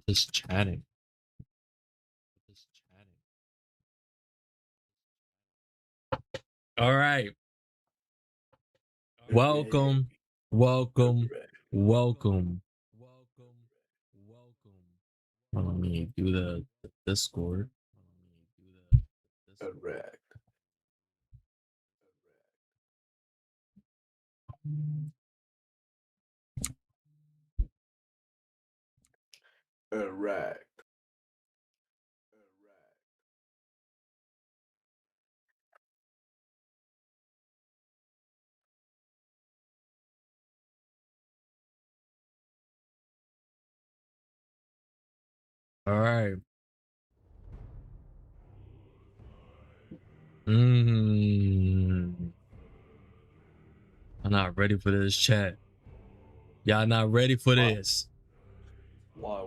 Just chatting. All right. Welcome. Welcome. Welcome. Let me do the Discord. Correct. Correct. All right. I'm not ready for this chat. Y'all not ready for this. Why?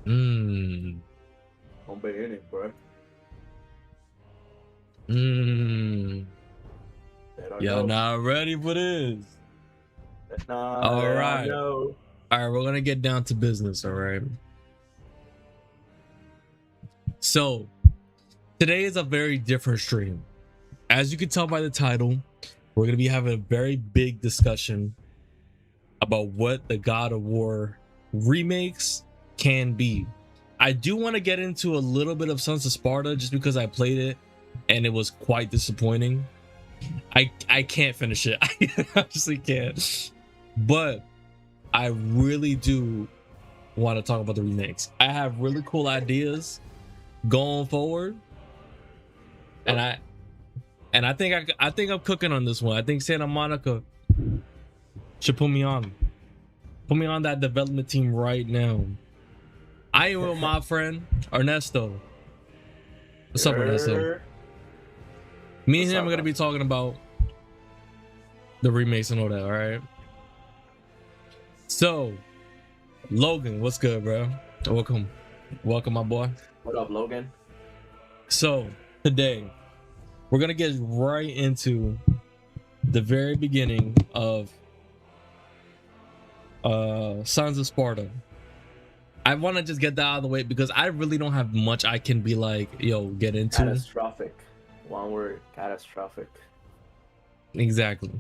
Mmm. Don't be in it, bro. Mmm. Y'all not ready for this. All right. No. All right, we're gonna get down to business. All right. So today is a very different stream. As you can tell by the title, we're gonna be having a very big discussion about what the God of War remakes can be. I do want to get into a little bit of Sons of Sparta just because I played it and it was quite disappointing. I can't finish it. I honestly can't. But I really do want to talk about the remakes. I have really cool ideas going forward. And I think I'm cooking on this one. I think Santa Monica should put me on that development team right now. I am with my friend Ernesto. What's up, Ernesto? Me and him are gonna be talking about the remakes and all that. All right. So, Logan, what's good, bro? Welcome, my boy. What up, Logan? So today we're gonna get right into the very beginning of Sons of Sparta. I want to just get that out of the way because I really don't have much I can be like, yo, get into. Catastrophic. One word, catastrophic. Exactly.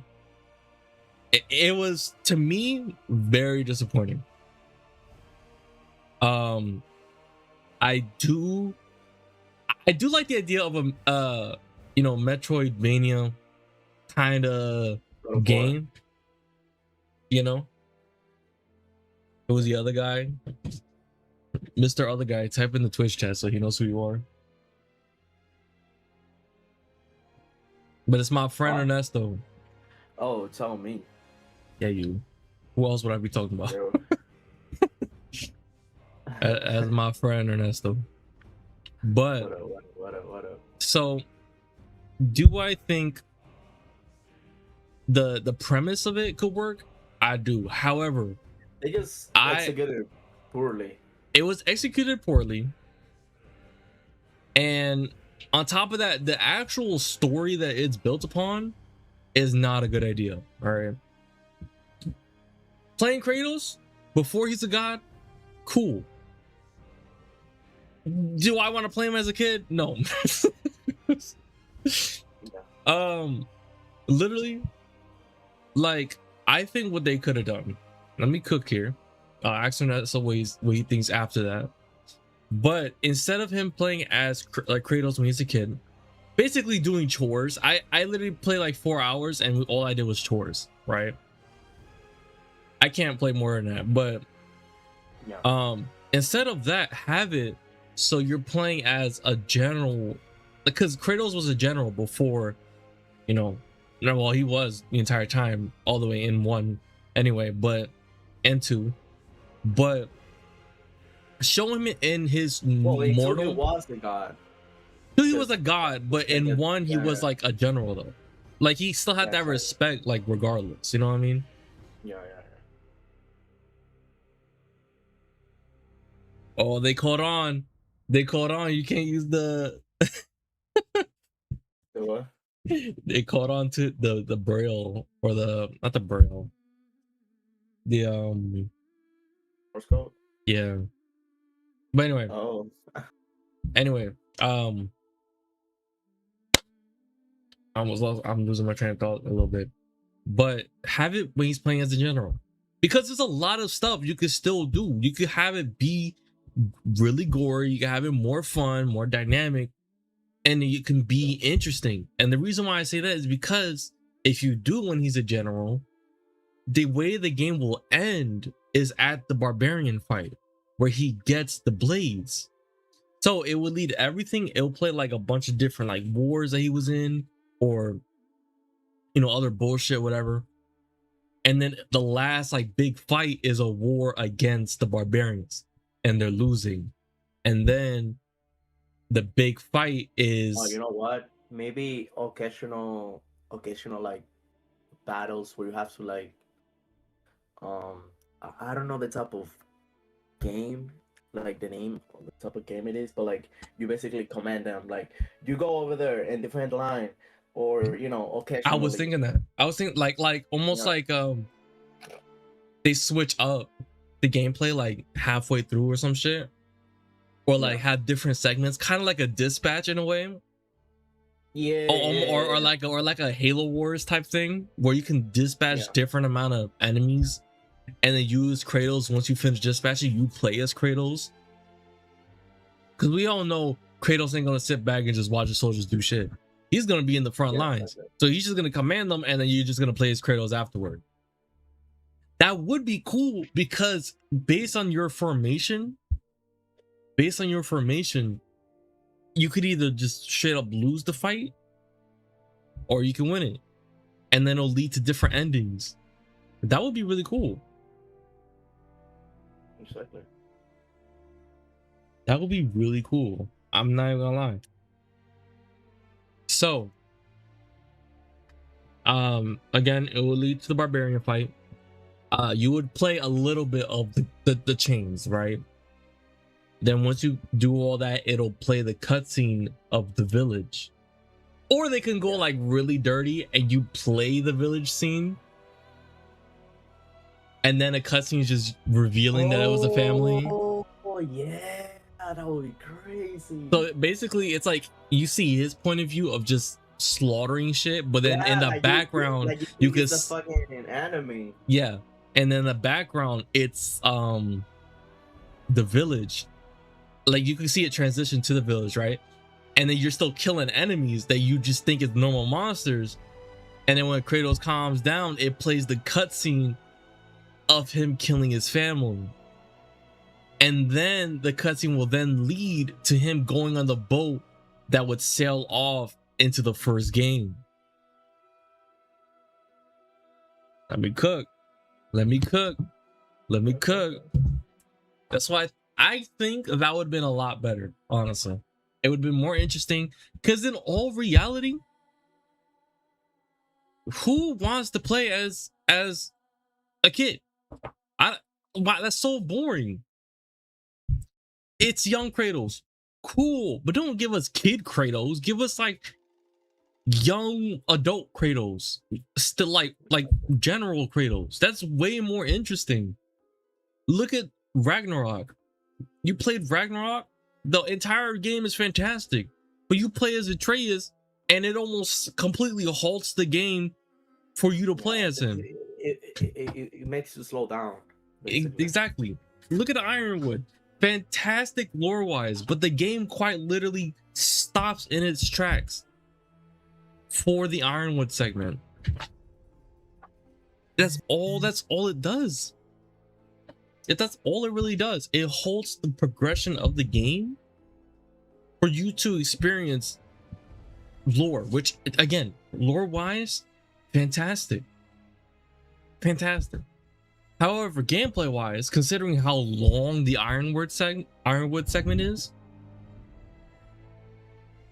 It was, to me, very disappointing. I do like the idea of a Metroidvania kind of game. You know, it was the other guy, Mr. Other Guy. Type in the Twitch chat so he knows who you are. But it's my friend Ernesto. Oh, tell me. Yeah, you. Who else would I be talking about? As my friend Ernesto. But what up? So, do I think the premise of it could work? I do. However, they just executed poorly. It was executed poorly, and on top of that, the actual story that it's built upon is not a good idea. All right, playing Kratos before he's a god, cool. Do I want to play him as a kid? No. Literally, like, I think what they could have done. Let me cook here. Ask him that's what he thinks after that. But instead of him playing as like Kratos when he's a kid, basically doing chores. I literally play like 4 hours and all I did was chores, right? I can't play more than that, but instead of that, have it so you're playing as a general, because Kratos was a general before, well, he was the entire time all the way in 1 anyway, but and 2, but show him in his mortal. Was the god. Two, he was a god, but in one he was like a general though. Like he still had that respect, like regardless. You know what I mean? Yeah. Oh, they caught on. They caught on. You can't use the. The what? They caught on to the braille or the not the braille. The Morse code. Yeah. But anyway. Oh. Anyway, I'm losing my train of thought a little bit. But have it when he's playing as a general. Because there's a lot of stuff you could still do. You could have it be really gory, you can have it more fun, more dynamic, and it can be interesting. And the reason why I say that is because if you do when he's a general, the way the game will end is at the barbarian fight where he gets the blades. So it would lead to everything. It'll play like a bunch of different like wars that he was in, or other bullshit, whatever. And then the last like big fight is a war against the barbarians, and they're losing. And then the big fight is. Oh, you know what? Maybe occasional like battles where you have to like, I don't know the type of game, like the name of the type of game it is, but like you basically command them, like you go over there and defend the line, or occasionally. I was thinking that. I was thinking like almost like they switch up the gameplay like halfway through or some shit, or like have different segments, kind of like a dispatch in a way. Yeah. Or like a Halo Wars type thing where you can dispatch different amount of enemies, and then use Kratos. Once you finish dispatching, you play as Kratos. Because we all know Kratos ain't gonna sit back and just watch the soldiers do shit. He's gonna be in the front lines. So he's just gonna command them, and then you're just gonna play as Kratos afterward. That would be cool because based on your formation, you could either just straight up lose the fight, or you can win it. And then it'll lead to different endings. That would be really cool. Exactly. That would be really cool. I'm not even gonna lie. So, again, it will lead to the barbarian fight. You would play a little bit of the chains, right? Then once you do all that, it'll play the cutscene of the village. Or they can go like really dirty and you play the village scene, and then a cutscene is just revealing that it was a family. Oh yeah, that would be crazy. So basically, it's like you see his point of view of just slaughtering shit, but then in the like background you can the fucking anime. Yeah, and then in the background it's the village. Like you can see it transition to the village, right? And then you're still killing enemies that you just think is normal monsters. And then when Kratos calms down, it plays the cutscene of him killing his family. And then the cutscene will then lead to him going on the boat that would sail off into the first game. Let me cook. That's why I think that would have been a lot better, honestly. It would have been more interesting, because in all reality, who wants to play as a kid? Wow, that's so boring. It's young Kratos. Cool, but don't give us kid Kratos. Give us like young adult Kratos. Still like general Kratos. That's way more interesting. Look at Ragnarok. You played Ragnarok? The entire game is fantastic, but you play as Atreus and it almost completely halts the game for you to play as him. It makes you slow down. Basically. Exactly. Look at Ironwood. Fantastic lore wise, but the game quite literally stops in its tracks for the Ironwood segment. That's all it does. That's all it really does. It halts the progression of the game for you to experience lore, which again, lore wise, fantastic. However, gameplay wise, considering how long the Ironwood segment is,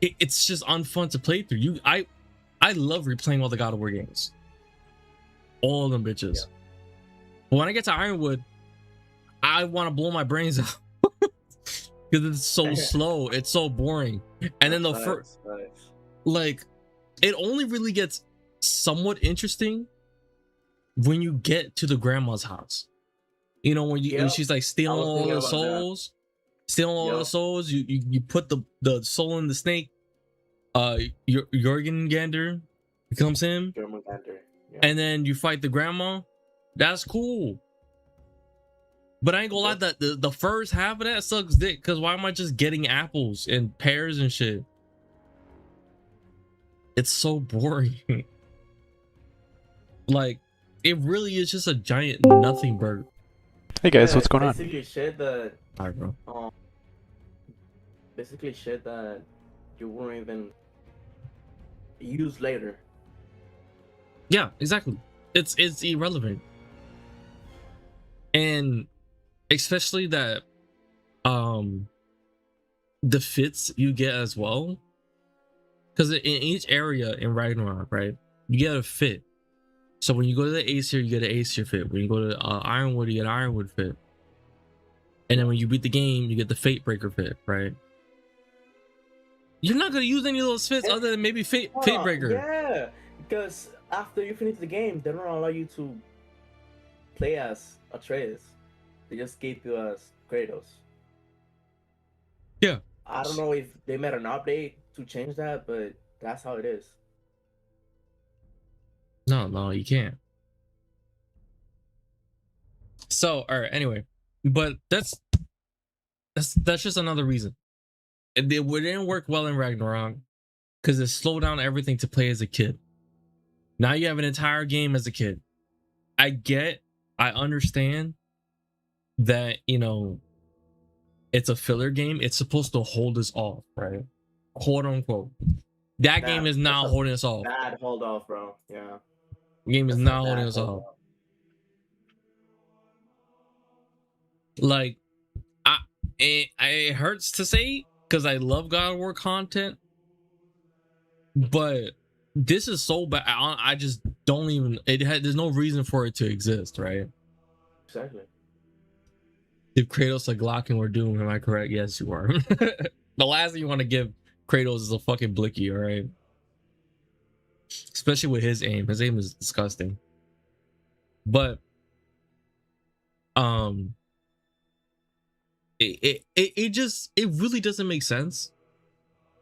it's just unfun to play through. I love replaying all the God of War games, all of them bitches. Yeah. But when I get to Ironwood, I want to blow my brains out because it's so slow, it's so boring. And then the first, like, it only really gets somewhat interesting when you get to the grandma's house. You know, when she's like stealing all the souls, you put the soul in the snake. Jorgengander becomes him, and then you fight the grandma. That's cool. But I ain't gonna lie, that the first half of that sucks dick, because why am I just getting apples and pears and shit? It's so boring. Like, it really is just a giant nothing burger. Hey guys, what's going on? Basically shit that Alright, bro. Basically shit that you won't even use later. Yeah, exactly. It's irrelevant. And especially that the fits you get as well, because in each area in Ragnarok, right, you get a fit. So when you go to the Aesir, you get an Aesir fit. When you go to Ironwood, you get an Ironwood fit. And then when you beat the game, you get the Fate Breaker fit, right? You're not gonna use any of those fits other than maybe Fate Breaker. Yeah, because after you finish the game, they don't allow you to play as Atreus. They just keep you as Kratos. Yeah. I don't know if they made an update to change that, but that's how it is. No, you can't. So, all right, anyway, but that's just another reason. It didn't work well in Ragnarok because it slowed down everything to play as a kid. Now you have an entire game as a kid. I understand that, you know, it's a filler game. It's supposed to hold us off, right? Quote unquote. That game is now holding us off. Bad hold off, bro. Yeah. The game is now holding us off. Like, it hurts to say because I love God of War content, but this is so bad. I just don't even. There's no reason for it to exist, right? Exactly. If Kratos a Glock and we're Doom, am I correct? Yes, you are. The last thing you want to give Kratos is a fucking blicky, all right? Especially with his aim. His aim is disgusting. But it really doesn't make sense,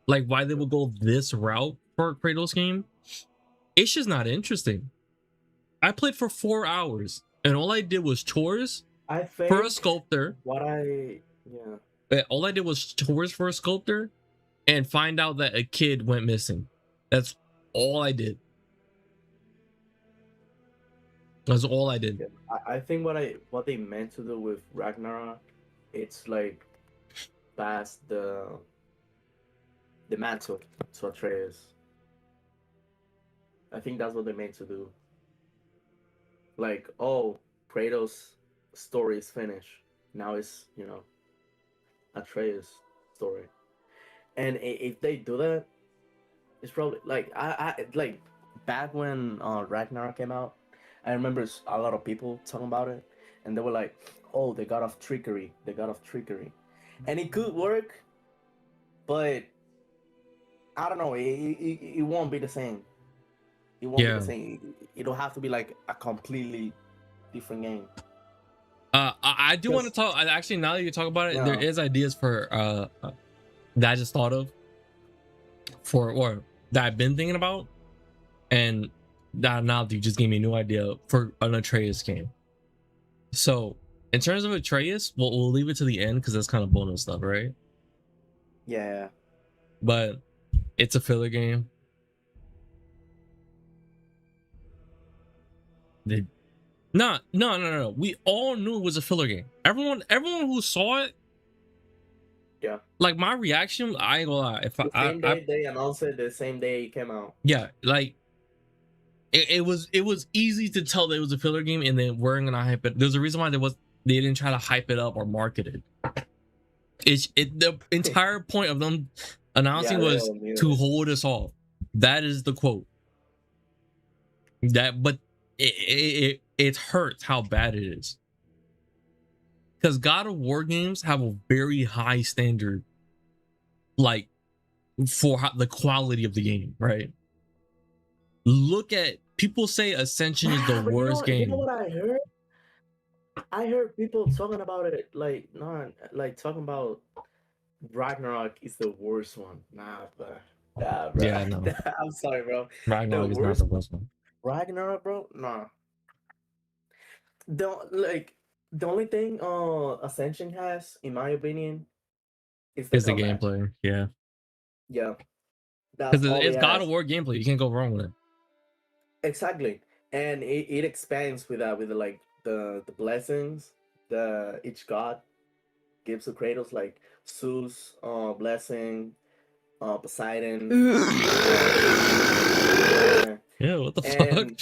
like, why they would go this route for a Kratos game. It's just not interesting. I played for 4 hours and all I did was chores for a sculptor. All I did was chores for a sculptor and find out that a kid went missing. That's all I did. That's all I did. I think what they meant to do with Ragnarok, it's like pass the mantle to Atreus. I think that's what they meant to do. Like, oh, Kratos' story is finished. Now it's, you know, Atreus' story. And if they do that, it's probably like I like back when Ragnarok came out. I remember a lot of people talking about it, and they were like, "Oh, they got off trickery. They got off trickery," and it could work, but I don't know. It won't be the same. It won't be the same. It'll have to be like a completely different game. I do want to talk. Actually, now that you talk about it, there is ideas for that I just thought of or that I've been thinking about, and that now you just gave me a new idea for an Atreus game. So in terms of Atreus, we'll leave it to the end because that's kind of bonus stuff, right? Yeah. But it's a filler game. No. We all knew it was a filler game. Everyone who saw it. Yeah. Like, my reaction, I ain't gonna lie. If the same day they announced it, the same day it came out. Yeah, like it was easy to tell that it was a filler game, and then we're gonna hype it. There's a reason why they didn't try to hype it up or market it. The entire point of them announcing they was all knew to it. hold us off. That is the quote. But it hurts how bad it is. Because God of War games have a very high standard, like for the quality of the game, right? Look at people say Ascension is the But worst you know game. what I heard? I heard people talking about it, like not like talking about Ragnarok is the worst one. Nah, bro. Yeah, no, I'm sorry, bro. The Ragnarok is not the worst worst one. Ragnarok, bro. Nah. The only thing Ascension has, in my opinion, is the Is the combat. gameplay, yeah. Yeah, that's Because all it's it God of has. War gameplay. You can't go wrong with it. Exactly, and it expands with that, with like the blessings the each god gives to Kratos, like Zeus, blessing, Poseidon, yeah, Yeah, what the fuck? and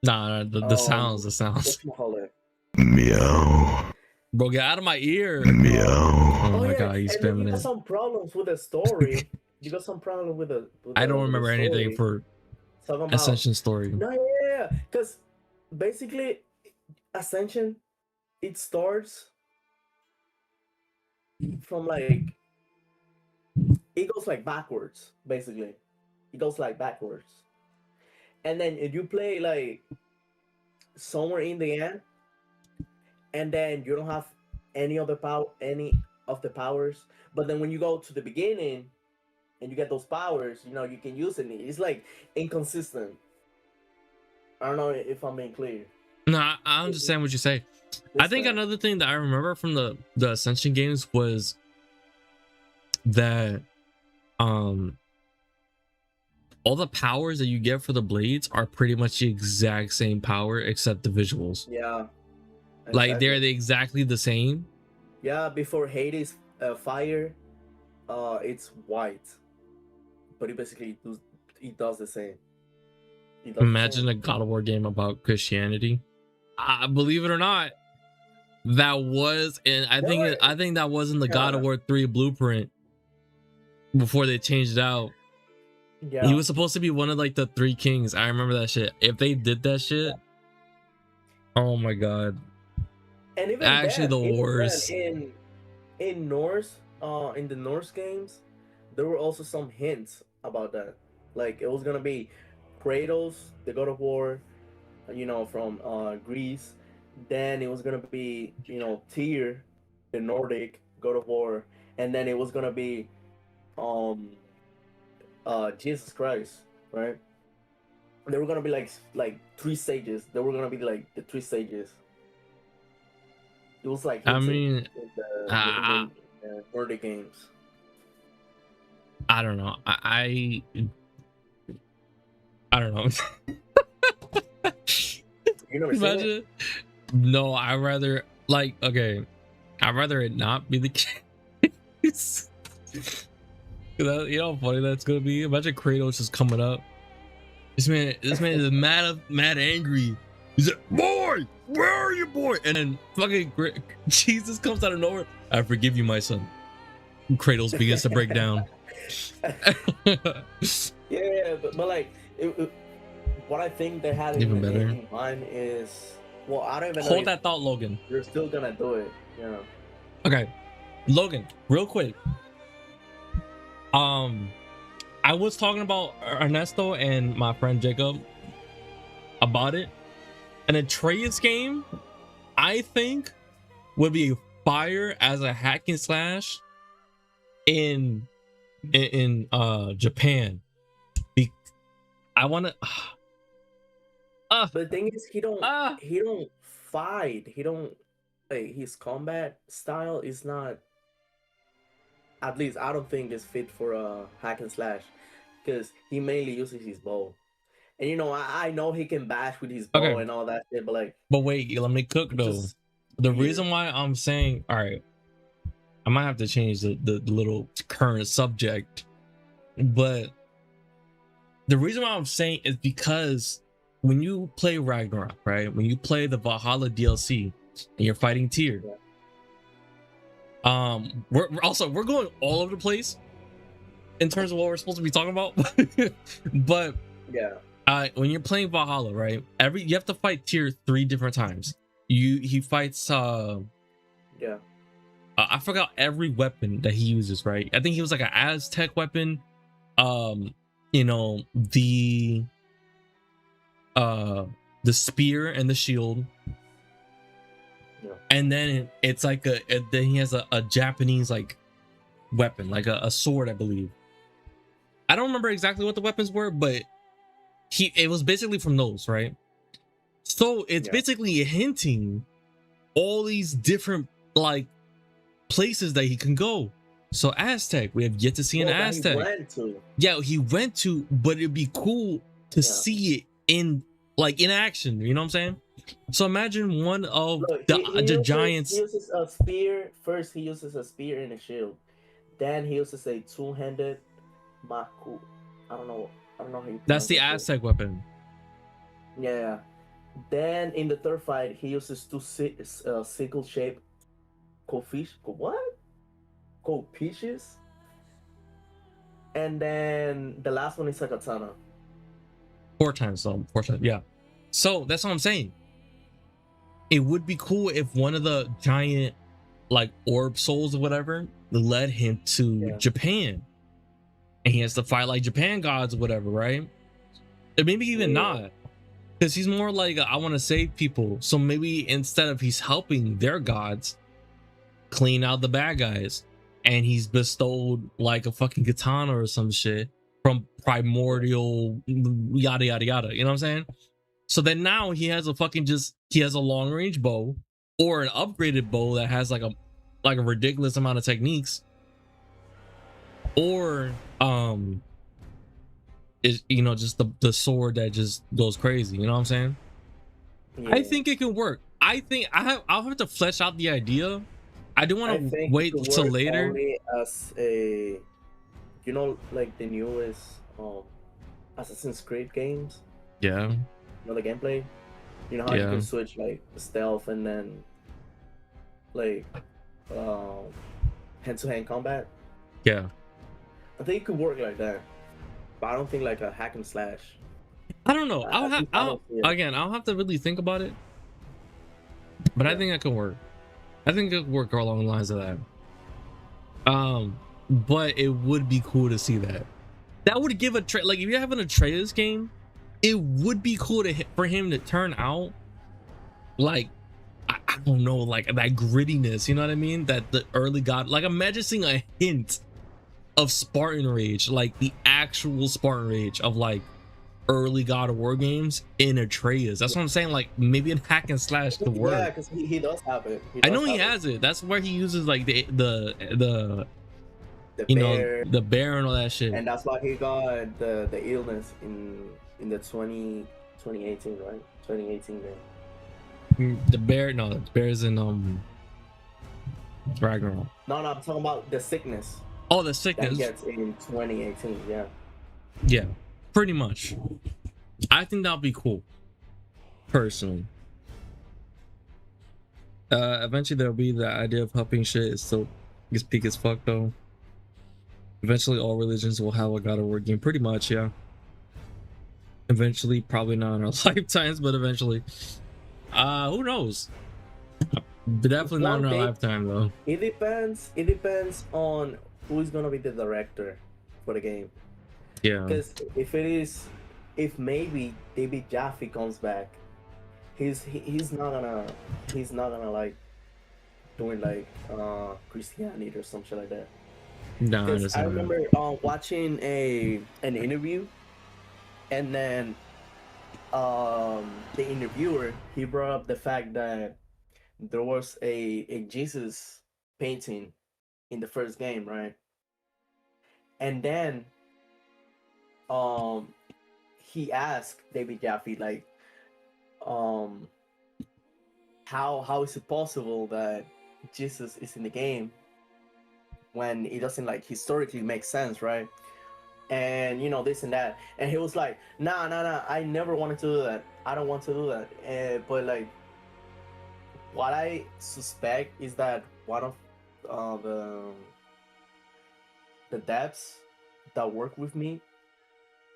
Nah, the sounds, the sounds. whatchamacallit? Meow. Bro, get out of my ear. Meow. Oh Oh my yeah, god, he's and then you spamming got it. some problems with the story. You got some problem I don't with the remember anything story. for Talking about Ascension story. no, yeah, because basically Ascension, it starts from like, it goes like backwards. Basically, it goes like backwards, and then if you play like somewhere in the end, and then you don't have any of the powers, but then when you go to the beginning and you get those powers, you can use it. It's like inconsistent. I don't know if I'm being clear. No, I understand what you say. I This think bad. another thing that I remember from the Ascension games was that um all the powers that you get for the blades are pretty much the exact same power except the visuals. Yeah, Like they're exactly. exactly the same. Yeah, before Hades fire, it's white, but it does the same. It does the Imagine same. a God of War game about Christianity. I believe it or not, that was, and There were, I think that was in the God of yeah, War 3 blueprint before they changed it out. He yeah, was supposed to be one of like the three kings. I remember that shit. If they did that shit, oh my god. and Actually the even then, worst. in Norse, in the Norse games, there were also some hints about that. Like it was gonna be Kratos, the God of War, from Greece. Then it was gonna be Tyr, the Nordic God of War, and then it was gonna be um Jesus Christ, right? There were gonna be like three stages. There were gonna be like the three stages. It was like I hinted mean, in the I, Nordic games. I don't know. I don't know. You never seen it? Imagine. No, I rather like okay. I'd rather it not be the case. You know how funny that's gonna be? Imagine Kratos just coming up. This man is mad angry. He's like, boy, where are you, boy? And then fucking Jesus comes out of nowhere. I forgive you, my son. Kratos begins to break down. Yeah, but like what I think they had Even better. in mind is, well, I don't even know Hold if that thought, Logan. you're still gonna do it. Okay, Logan, real quick. I was talking about Ernesto and my friend Jacob about it. An Atreus game, I think, would be fire as a hack and slash in Japan. I want to. But the thing is, he don't fight. He don't, like, his combat style is not. At least I don't think it's fit for a hack and slash, because he mainly uses his bow. And I know he can bash with his bow Okay. and all that shit, but like. But wait, let me cook though. Just The weird. reason why I'm saying, all right, I might have to change the little current subject, but the reason why I'm saying is because when you play Ragnarok, right? When you play the Valhalla DLC and you're fighting Tyr, Yeah. We're going all over the place in terms of what we're supposed to be talking about. But Yeah. when you're playing Valhalla, right? You have to fight tier 3 different times. He fights Yeah. I forgot every weapon that he uses, right? I think he was like an Aztec weapon. You know, the spear and the shield. Yeah. And then it's like then he has a Japanese like weapon, like a sword, I believe. I don't remember exactly what the weapons were, but it was basically from those, right? So it's basically hinting all these different like places that he can go. So Aztec, we have yet to see an Aztec. He went to. Yeah, he went to, but it'd be cool to see it in action. You know what I'm saying? So imagine one of the giants. He uses a spear. First, he uses a spear and a shield. Then he uses a two-handed maku. I don't know how you. That's the Aztec weapon. Yeah. Then in the third fight, he uses two sickle-shaped Copiches. And then the last one is a katana. 4 times, so 4 times, yeah. So that's what I'm saying. It would be cool if one of the giant like orb souls or whatever led him to Japan, and he has to fight like Japan gods or whatever, right? Or maybe even not, because he's more like I want to save people. So maybe instead of he's helping their gods clean out the bad guys, and he's bestowed like a fucking katana or some shit from primordial yada yada yada. You know what I'm saying? So then now he has he has a long range bow or an upgraded bow that has like a ridiculous amount of techniques, or is just the sword that just goes crazy. You know what I'm saying? Yeah. I think it can work. I'll have to flesh out the idea. I do want to wait till later. Only as a, like the newest Assassin's Creed games. Yeah. The gameplay. You know how you can switch like stealth and then like hand-to-hand combat. Yeah. I think it could work like that, but I don't think like a hack and slash. I don't know. I'll have to really think about it. But I think that could work. I think it could work along the lines of that. But it would be cool to see that. That would give like if you're having a Atreus game, it would be cool for him to turn out like I don't know, like that grittiness, you know what I mean? That the early god, like imagine seeing a hint of Spartan Rage, like the actual Spartan Rage of like early God of War games in Atreus. That's what I'm saying. Like maybe in hack and slash could work. Yeah, because he does have it. I know he has it. That's where he uses like the the bear and all that shit. And that's why he got the illness in the 2018, right? 2018 game. The bear's in Ragnarok. No, I'm talking about the sickness. Oh, the sickness. That gets in 2018, yeah. Yeah, pretty much. I think that'll be cool. Personally. Eventually there'll be the idea of helping shit. It's still gets peak as fuck though. Eventually all religions will have a God of War game. Pretty much, yeah. Eventually, probably not in our lifetimes, but eventually. Who knows? Definitely not in our lifetime though. It depends on who's gonna be the director for the game. Yeah. Because if maybe David Jaffe comes back, he's not gonna like doing like Christianity or some shit like that. No, I remember watching an interview, and then the interviewer, he brought up the fact that there was a Jesus painting in the first game, right? And then he asked David Jaffe like how is it possible that Jesus is in the game when it doesn't like historically make sense, right? And this and that, and he was like, nah, I never wanted to do that. I don't want to do that. But like what I suspect is that one the devs that work with me,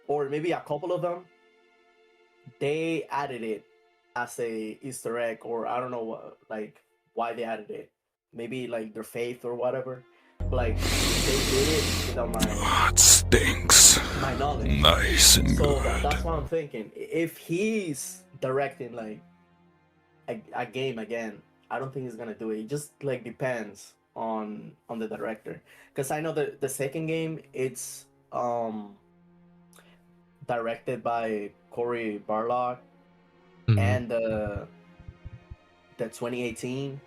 or maybe a couple of them, they added it as a Easter egg, or I don't know what, like why they added it. Maybe like their faith or whatever. But like they did it without What stinks? my knowledge. Nice and So good. that's what I'm thinking. If he's directing like a game again, I don't think he's gonna do it. It just like depends on the director. Because I know the second game, it's directed by Cory Barlog, Mhm. and the 2018,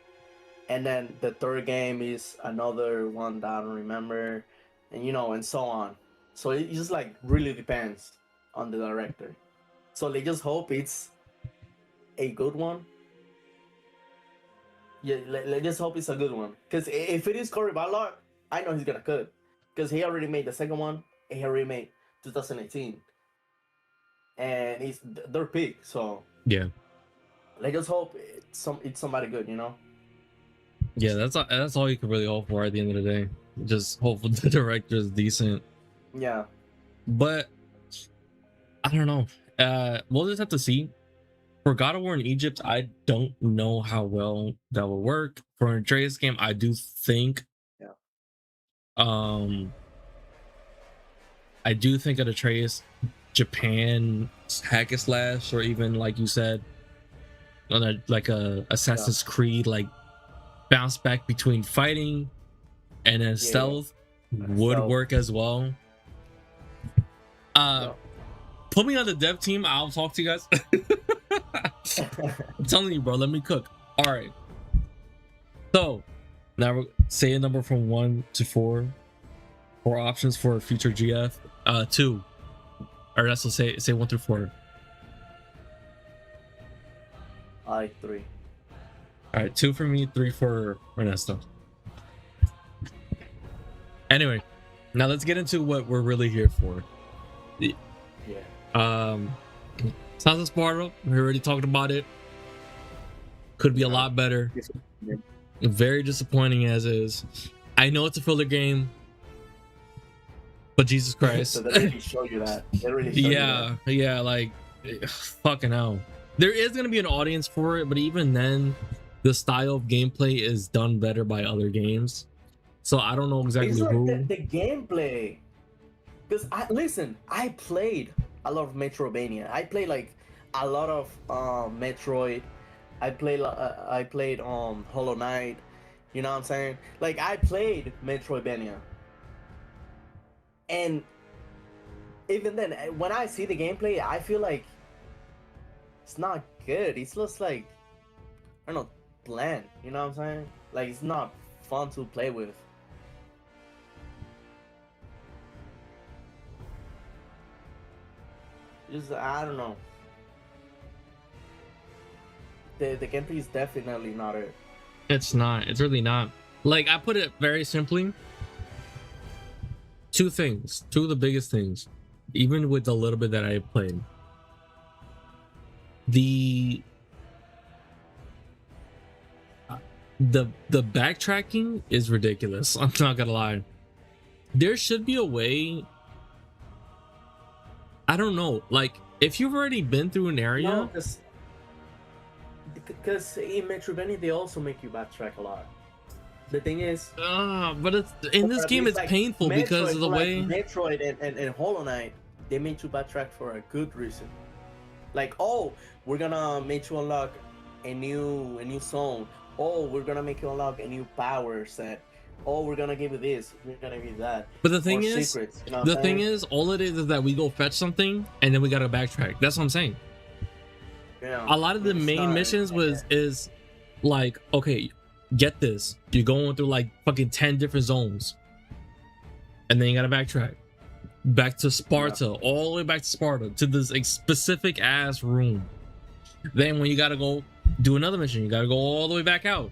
and then the third game is another one that I don't remember, and and so on. So it just like really depends on the director. So they just hope it's a good one. Yeah, let's just hope it's a good one. Because if it is Cory Barlog, I know he's gonna cut. Because he already made the second one, and he already made 2018, and they're big. So Yeah, let's just hope it's somebody good. yeah. That's all you can really hope for at the end of the day. Just hope the director is decent. Yeah. But I don't know. We'll just have to see. For God of War in Egypt, I don't know how well that will work. For an Atreus game, I do think. Yeah. I do think at Atreus, Japan hack and slash, or even like you said, like a Assassin's Creed, like bounce back between fighting and then stealth would work as well. Put me on the dev team. I'll talk to you guys. I'm telling you, bro. Let me cook. All right. So now we're say a number from 1 to 4. 4 options for a future GF. 2, or that's to say 1 through 4. I like 3. All right, 2 for me, 3 for Ernesto. Anyway, now let's get into what we're really here for. Yeah. Sons of Sparta, we already talked about it. Could be a lot better. Very disappointing as is. I know it's a filler game, but Jesus Christ. So they really show you that. They really show you that. Yeah, like fucking hell. There is gonna be an audience for it, but even then, the style of gameplay is done better by other games. So I don't know exactly It's like who. the gameplay. Because I played a lot of Metroidvania. I played like a lot of Metroid. I played Hollow Knight. You know what I'm saying? Like I played Metroidvania. And even then, when I see the gameplay, I feel like it's not good. It's just like, I don't know, bland. You know what I'm saying? Like it's not fun to play with. Just I don't know. The gameplay is definitely not it. It's not. It's really not. Like I put it very simply. 2 things. 2 of the biggest things. Even with the little bit that I played. The backtracking is ridiculous. I'm not gonna lie. There should be a way. I don't know. Like if you've already been through an area. No, because in Metroidvania they also make you backtrack a lot. The thing is, but it's in this game it's like painful Metroid, because of the way Metroid and Hollow Knight, they made you backtrack for a good reason. Like, oh, we're gonna make you unlock a new zone. Oh, we're gonna make you unlock a new power set. Oh, we're gonna give you this. We're gonna give you that. But the thing is, secrets, all it is that we go fetch something and then we gotta backtrack. That's what I'm saying. Yeah, a lot of the main missions is like, okay, get this. You're going through like fucking 10 different zones, and then you gotta backtrack back to Sparta, all the way back to Sparta, to this specific ass room. Then when you gotta go do another mission, you gotta go all the way back out,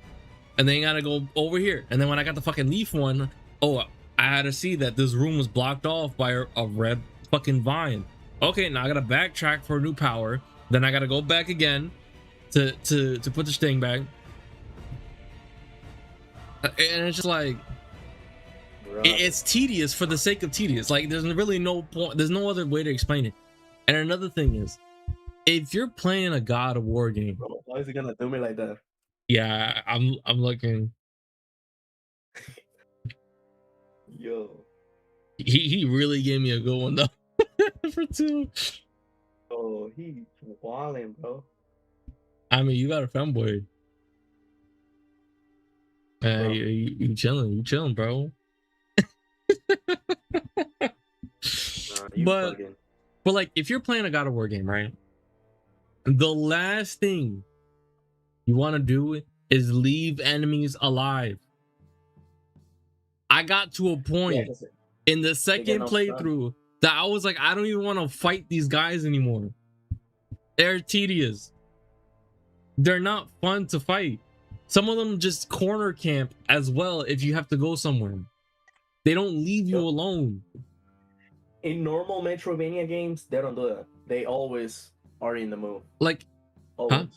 and then you gotta go over here. And then when I got the fucking leaf one, oh, I had to see that this room was blocked off by a red fucking vine. Okay, now I gotta backtrack for a new power. Then I gotta go back again to put the thing back. And it's just like Bro. it's tedious for the sake of tedious. Like there's really no point. There's no other way to explain it. And another thing is, if you're playing a God of War game, Bro, why is he gonna do me like that? yeah, I'm looking. Yo. He really gave me a good one though for 2. Oh, he wilding, bro. I mean, you got a fanboy. Bro. You chilling, bro. Nah, you but fucking. but like, if you're playing a God of War game, right? The last thing you want to do is leave enemies alive. I got to a point Yeah, 'cause in the get second no playthrough that I was like, I don't even want to fight these guys anymore. They're tedious. They're not fun to fight. Some of them just corner camp as well if you have to go somewhere. They don't leave you Yep. alone. in normal Metroidvania games, they don't do that. They always are in the move. Like, Always.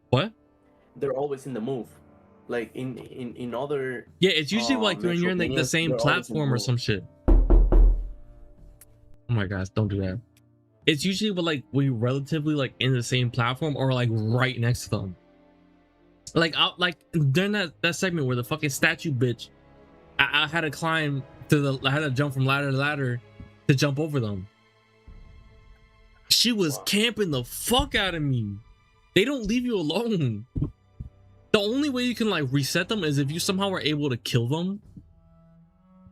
what? They're always in the move. Like in other. Yeah, it's usually like when you're in like the Metroidvanias, same they're always in the platform or move. some shit. Oh my gosh, don't do that. It's usually with like we relatively like in the same platform or like right next to them. Like out like during that segment where the fucking statue bitch, I had to climb I had to jump from ladder to ladder to jump over them. She was Wow. camping the fuck out of me. They don't leave you alone. The only way you can like reset them is if you somehow are able to kill them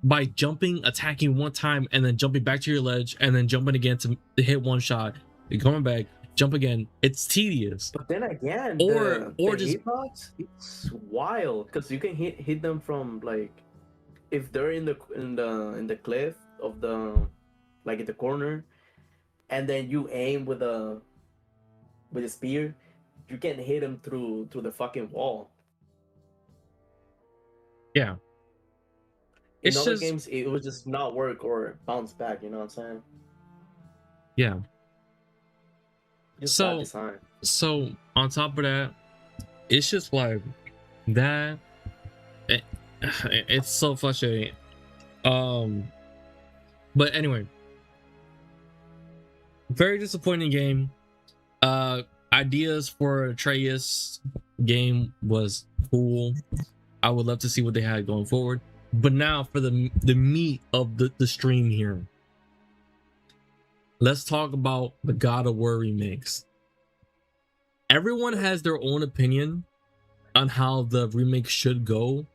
by jumping, attacking one time, and then jumping back to your ledge, and then jumping again to hit one shot. You're coming back, jump again. It's tedious. But then again, Or the just- hitbox, it's wild because you can hit them from like if they're in the cliff of the like in the corner, and then you aim with a spear, you can hit them through the fucking wall. Yeah. In It's other just- games, it would just not work or bounce back. You know what I'm saying? Yeah. Just So- bad design. So on top of that, it's just like that. It's so frustrating. But anyway, very disappointing game. Ideas for Atreus game was cool. I would love to see what they had going forward. But now for the meat of the stream here, let's talk about the God of War remakes. Everyone has their own opinion on how the remake should go.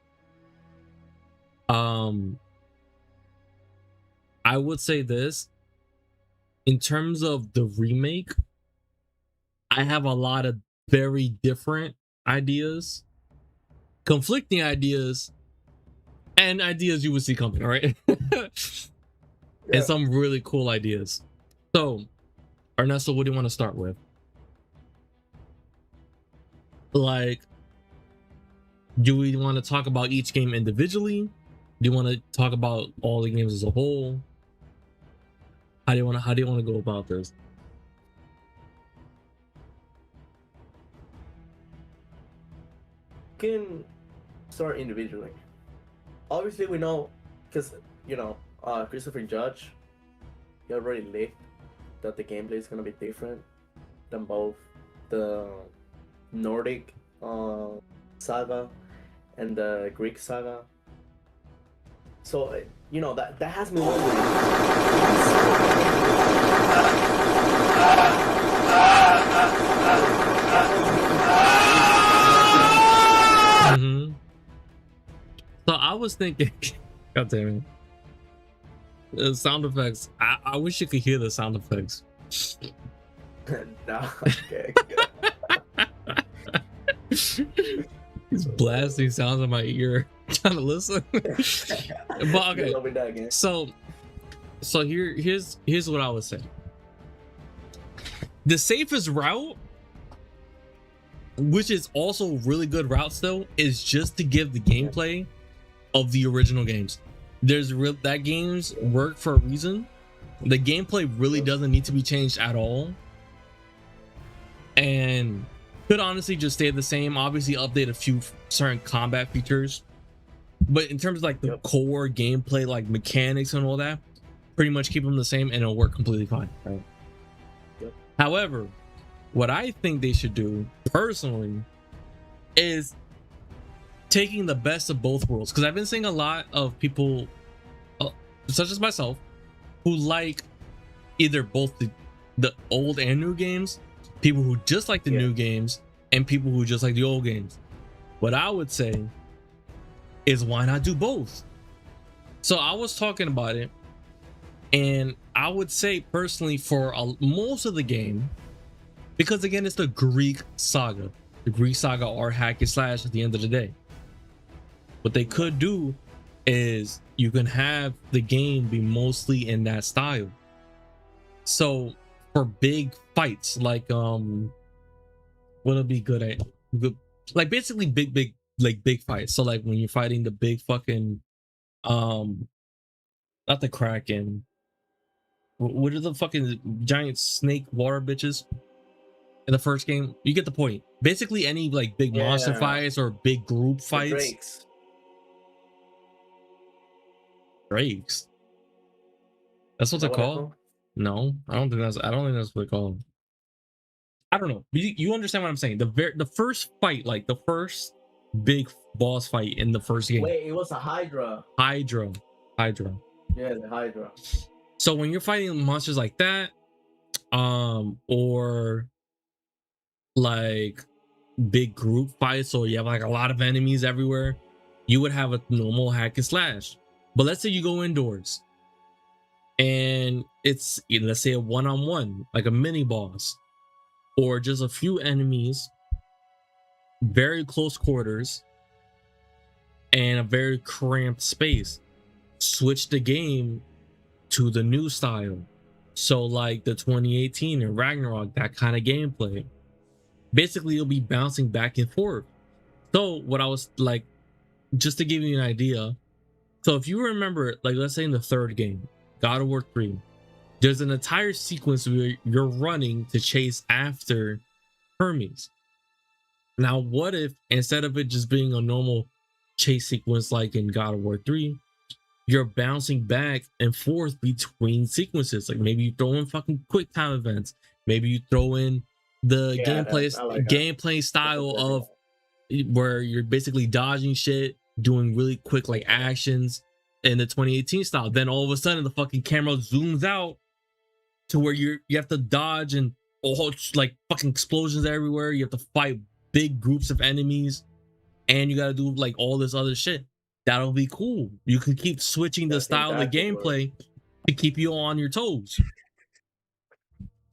I would say this, in terms of the remake, I have a lot of very different ideas, conflicting ideas, and ideas you would see coming, right? And some really cool ideas. So, Ernesto, what do you want to start with? Like, do we want to talk about each game individually? Do you want to talk about all the games as a whole? How do you want to go about this? Can start individually. Obviously, we know because Christopher Judge, he already leaked that the gameplay is gonna be different than both the Nordic saga and the Greek saga. So that has me wondering. So I was thinking, God damn it. The sound effects. I wish you could hear the sound effects. No, okay. These blasting sounds in my ear, trying to listen. But okay, Love it again. so here's what I would say. The safest route, which is also really good route still, is just to give the gameplay of the original games. That games work for a reason. The gameplay really doesn't need to be changed at all, and could honestly just stay the same. Obviously update a few certain combat features, But in terms of like the core gameplay, like mechanics and all that, pretty much keep them the same and it'll work completely fine. Right. Yep. However, what I think they should do personally is taking the best of both worlds, because I've been seeing a lot of people, such as myself, who like either both the old and new games, people who just like the new games, and people who just like the old games. What I would say is, why not do both? So I was talking about it, and I would say personally for most of the game, because again, it's the Greek saga. The Greek saga are hack and slash at the end of the day. What they could do is you can have the game be mostly in that style. So for big fights, like what'll be good at, like basically big fights. So like when you're fighting the big fucking not the Kraken, what are the fucking giant snake water bitches in the first game? You get the point. Basically any like big monster fights or big group fights. Drakes. Drakes. That's what they're called? No, I don't think that's what they call them. I don't know. You understand what I'm saying? The first fight, like the first big boss fight in the first game. Wait, it was a Hydra. Hydra. Yeah, the Hydra. So when you're fighting monsters like that, or like big group fights, so you have like a lot of enemies everywhere, you would have a normal hack and slash. But let's say you go indoors and it's, let's say, a one-on-one, like a mini boss, or just a few enemies, very close quarters, and a very cramped space. Switch the game to the new style. So like the 2018 and Ragnarok, that kind of gameplay. Basically, you'll be bouncing back and forth. So what I was like, just to give you an idea, so if you remember, like let's say in the third game, God of War 3, there's an entire sequence where you're running to chase after Hermes. Now, what if instead of it just being a normal chase sequence like in God of War 3, you're bouncing back and forth between sequences? Like maybe you throw in fucking quick time events, maybe you throw in the gameplay style of where you're basically dodging shit, doing really quick like actions in the 2018 style. Then all of a sudden the fucking camera zooms out to where you have to dodge and like fucking explosions everywhere. You have to fight big groups of enemies, and you gotta do like all this other shit. That'll be cool. You can keep switching the style of the gameplay to keep you on your toes.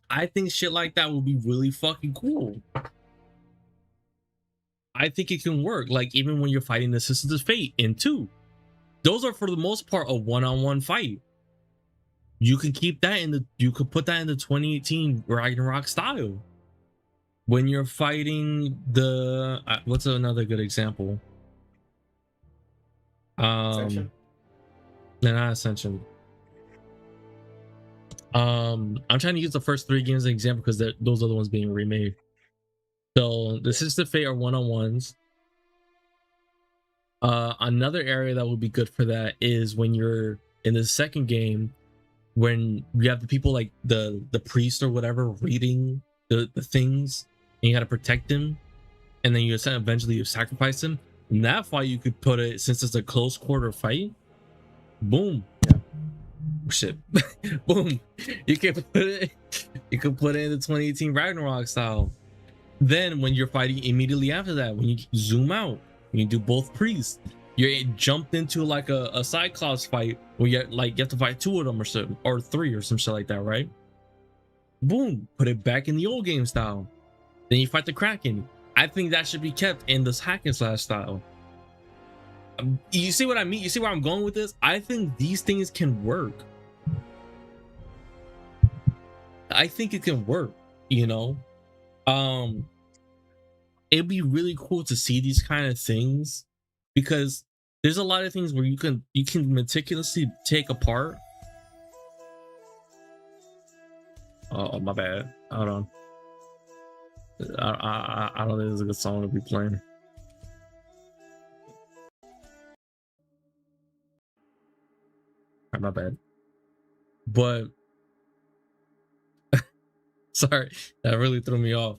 I think shit like that would be really fucking cool. I think it can work. Like even when you're fighting the Sisters of Fate in 2, those are for the most part a one-on-one fight. You can keep that you could put that in the 2018 Ragnarok style. When you're fighting the what's another good example? Ascension. No, not Ascension. I'm trying to use the first 3 games as an example because those are the ones being remade. So the Sisters of Fate are one-on-ones. Another area that would be good for that is when you're in the second game, when you have the people like the priest or whatever reading the things, and you got to protect them, and then you eventually you sacrifice them. In that fight, you could put it, since it's a close quarter fight, boom, shit, boom, you can put it in the 2018 Ragnarok style. Then when you're fighting immediately after that, when you zoom out, when you do both priests, you're jumped into like a Cyclops fight where you have to fight 2 of them or 3 or some shit like that, right? Boom, put it back in the old game style. Then you fight the Kraken. I think that should be kept in this hack and slash style. You see what I mean? You see where I'm going with this? I think these things can work. I think it can work, you know? It'd be really cool to see these kind of things, because there's a lot of things where you can meticulously take apart. Oh, my bad. Hold on. I don't think this is a good song to be playing. My bad. But sorry, that really threw me off.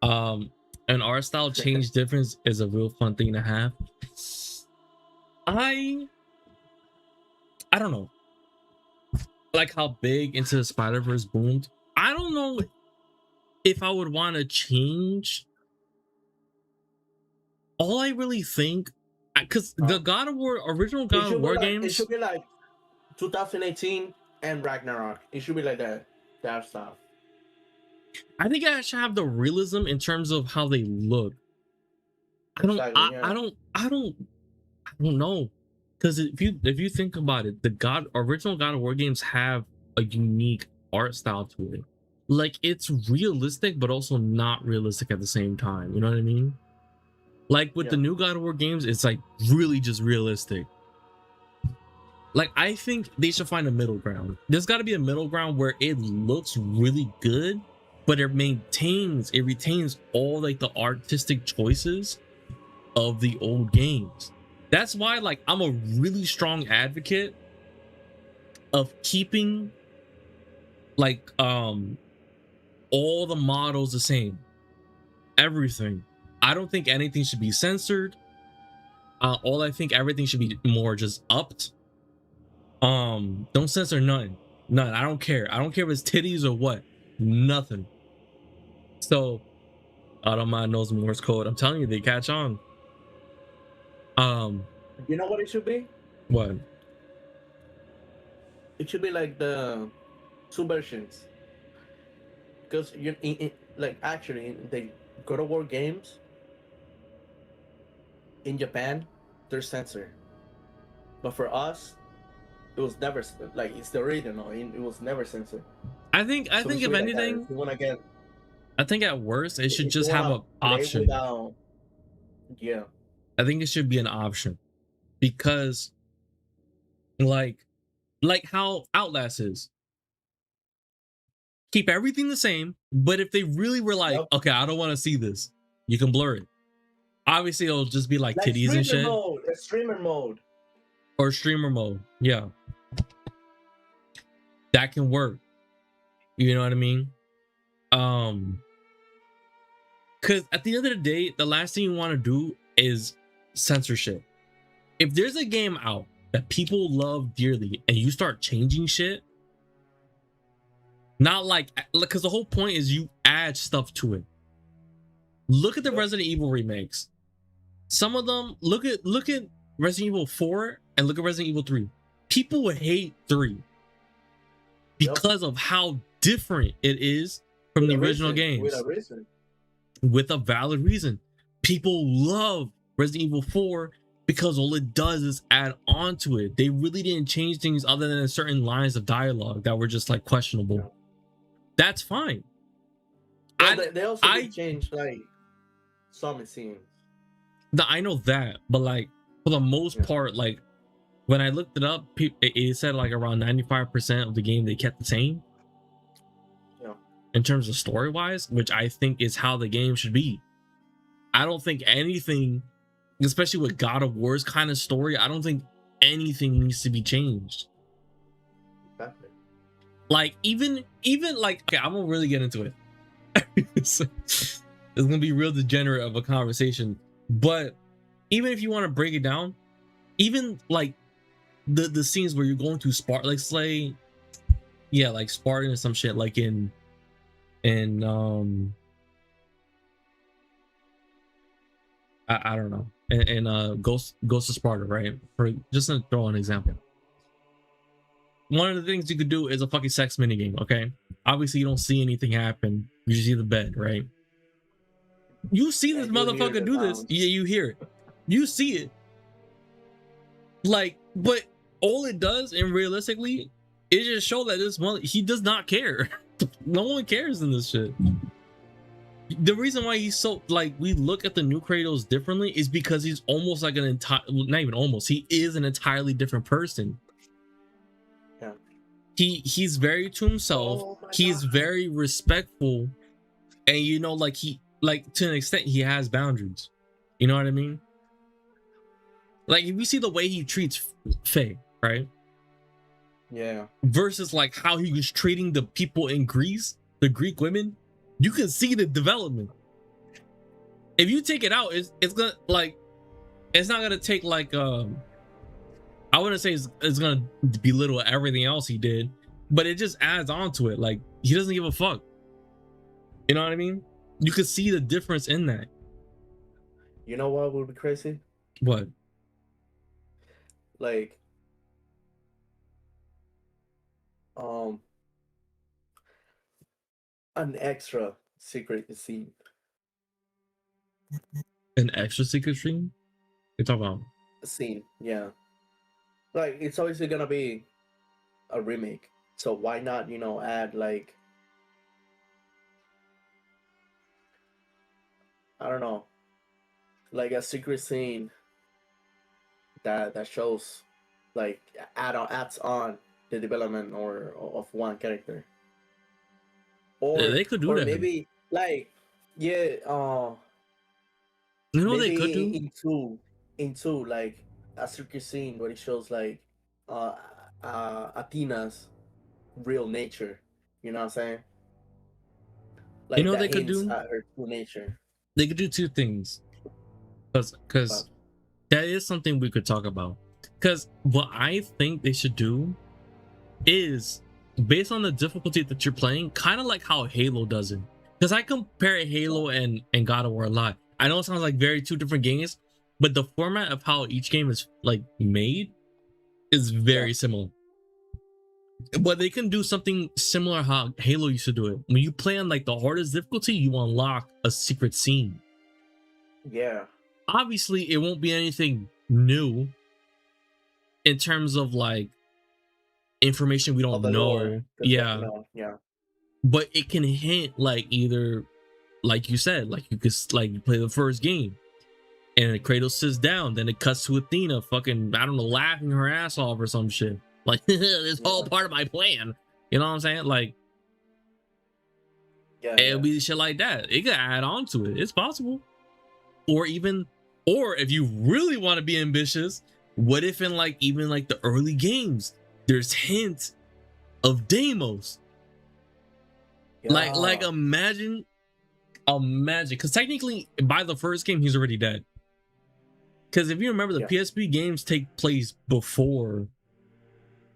An art style change difference is a real fun thing to have. I don't know. Like how big Into the Spider-Verse boomed. I don't know if I would want to change. All I really think, because the God of War original God of War games, it should be like 2018 and Ragnarok. It should be like that stuff. I think I should have the realism in terms of how they look. I don't know, because if you think about it, the original God of War games have a unique art style to it. Like it's realistic, but also not realistic at the same time. You know what I mean? Like with the new God of War games, it's like really just realistic. Like I think they should find a middle ground. There's got to be a middle ground where it looks really good, but it retains all like the artistic choices of the old games. That's why like I'm a really strong advocate of keeping like all the models the same, everything. I don't think anything should be censored. I think everything should be more just upped. Don't censor none. I don't care if it's titties or what, nothing. So I don't mind knows Morse code. I'm telling you, they catch on. You know what it should be? What? It should be like the two versions. Because like actually in the God of War games in Japan, they're censored. But for us, it was never like it's the original. It was never censored. I think if anything, if you wanna get, I think at worst it should just have an option. Without, yeah. I think it should be an option because like how Outlast is. Keep everything the same, but if they really were like, okay, I don't want to see this, you can blur it. Obviously, it'll just be like titties and shit. Streamer mode. Or streamer mode. Yeah. That can work. You know what I mean? Because at the end of the day, the last thing you want to do is censorship. If there's a game out that people love dearly and you start changing shit, not like, because the whole point is you add stuff to it. Look at the Resident Evil remakes. Some of them, look at Resident Evil 4 and look at Resident Evil 3. People hate 3 because of how different it is from the original games. With a valid reason. People love Resident Evil 4 because all it does is add on to it. They really didn't change things other than certain lines of dialogue that were just like questionable. That's fine. Well, they also changed like some scenes. I know that, but like for the most part, like when I looked it up, it said like around 95% of the game they kept the same. Yeah. In terms of story wise, which I think is how the game should be. I don't think anything, especially with God of War's kind of story, I don't think anything needs to be changed. Exactly. Like even like, okay, I'm gonna really get into it. It's gonna be real degenerate of a conversation, but even if you want to break it down, even like the scenes where you're going to Spartan, like slay, yeah, like Spartan or some shit, like in I don't know, in Ghost of Sparta, right? For just to throw an example, one of the things you could do is a fucking sex minigame. Okay, obviously you don't see anything happen, you just see the bed, right? You see this motherfucker do this, yeah, you hear it, you see it, like, but all it does, and realistically, it just show that this one, he does not care. No one cares in this shit. The reason why he's so, like, we look at the new Kratos differently is because he's almost like an entire, not even almost, he is an entirely different person. Yeah. He's very to himself. He's very respectful, and you know, like he, like to an extent, he has boundaries. You know what I mean? Like if you see the way he treats Faye, right? Yeah. versus like how he was treating the people in Greece, the Greek women. You can see the development. If you take it out, it's gonna like it's not gonna take like I wouldn't say it's gonna belittle everything else he did, but it just adds on to it. Like he doesn't give a fuck. You know what I mean? You could see the difference in that. You know what would be crazy? What? Like, um, an extra secret scene. An extra secret stream? You're talking about? Scene, yeah. Like, it's always gonna be a remake. So why not, add like, I don't know, like a secret scene that shows, like, adds on the development or of one character, Yeah, or they could do or that. maybe like, yeah, You know what they maybe could do? into like a secret scene where it shows like uh Athena's real nature. You know what I'm saying? You Like know what that they could hints do? at her true nature. They could do two things. But Because that is something we could talk about. Because what I think they should do is based on the difficulty that you're playing, kind of like how Halo does it. Because I compare Halo and God of War a lot. I know it sounds like very two different games, but the format of how each game is like made is very similar. But they can do something similar how Halo used to do it. When you play on like the hardest difficulty, you unlock a secret scene. yeah, Obviously, it won't be anything new in terms of like information we don't the know. lore, Yeah. yeah, But it can hint like either like you said, like you could like you play the first game and Kratos sits down, then it cuts to Athena fucking, I don't know, laughing her ass off or some shit. Like this whole part of my plan. You know what I'm saying? Like it'll be shit like that. It could add on to it. It's possible. Or if you really want to be ambitious, what if in like even like the early games, there's hints of Deimos. Like imagine, because technically by the first game he's already dead. Because if you remember, the PSP games take place before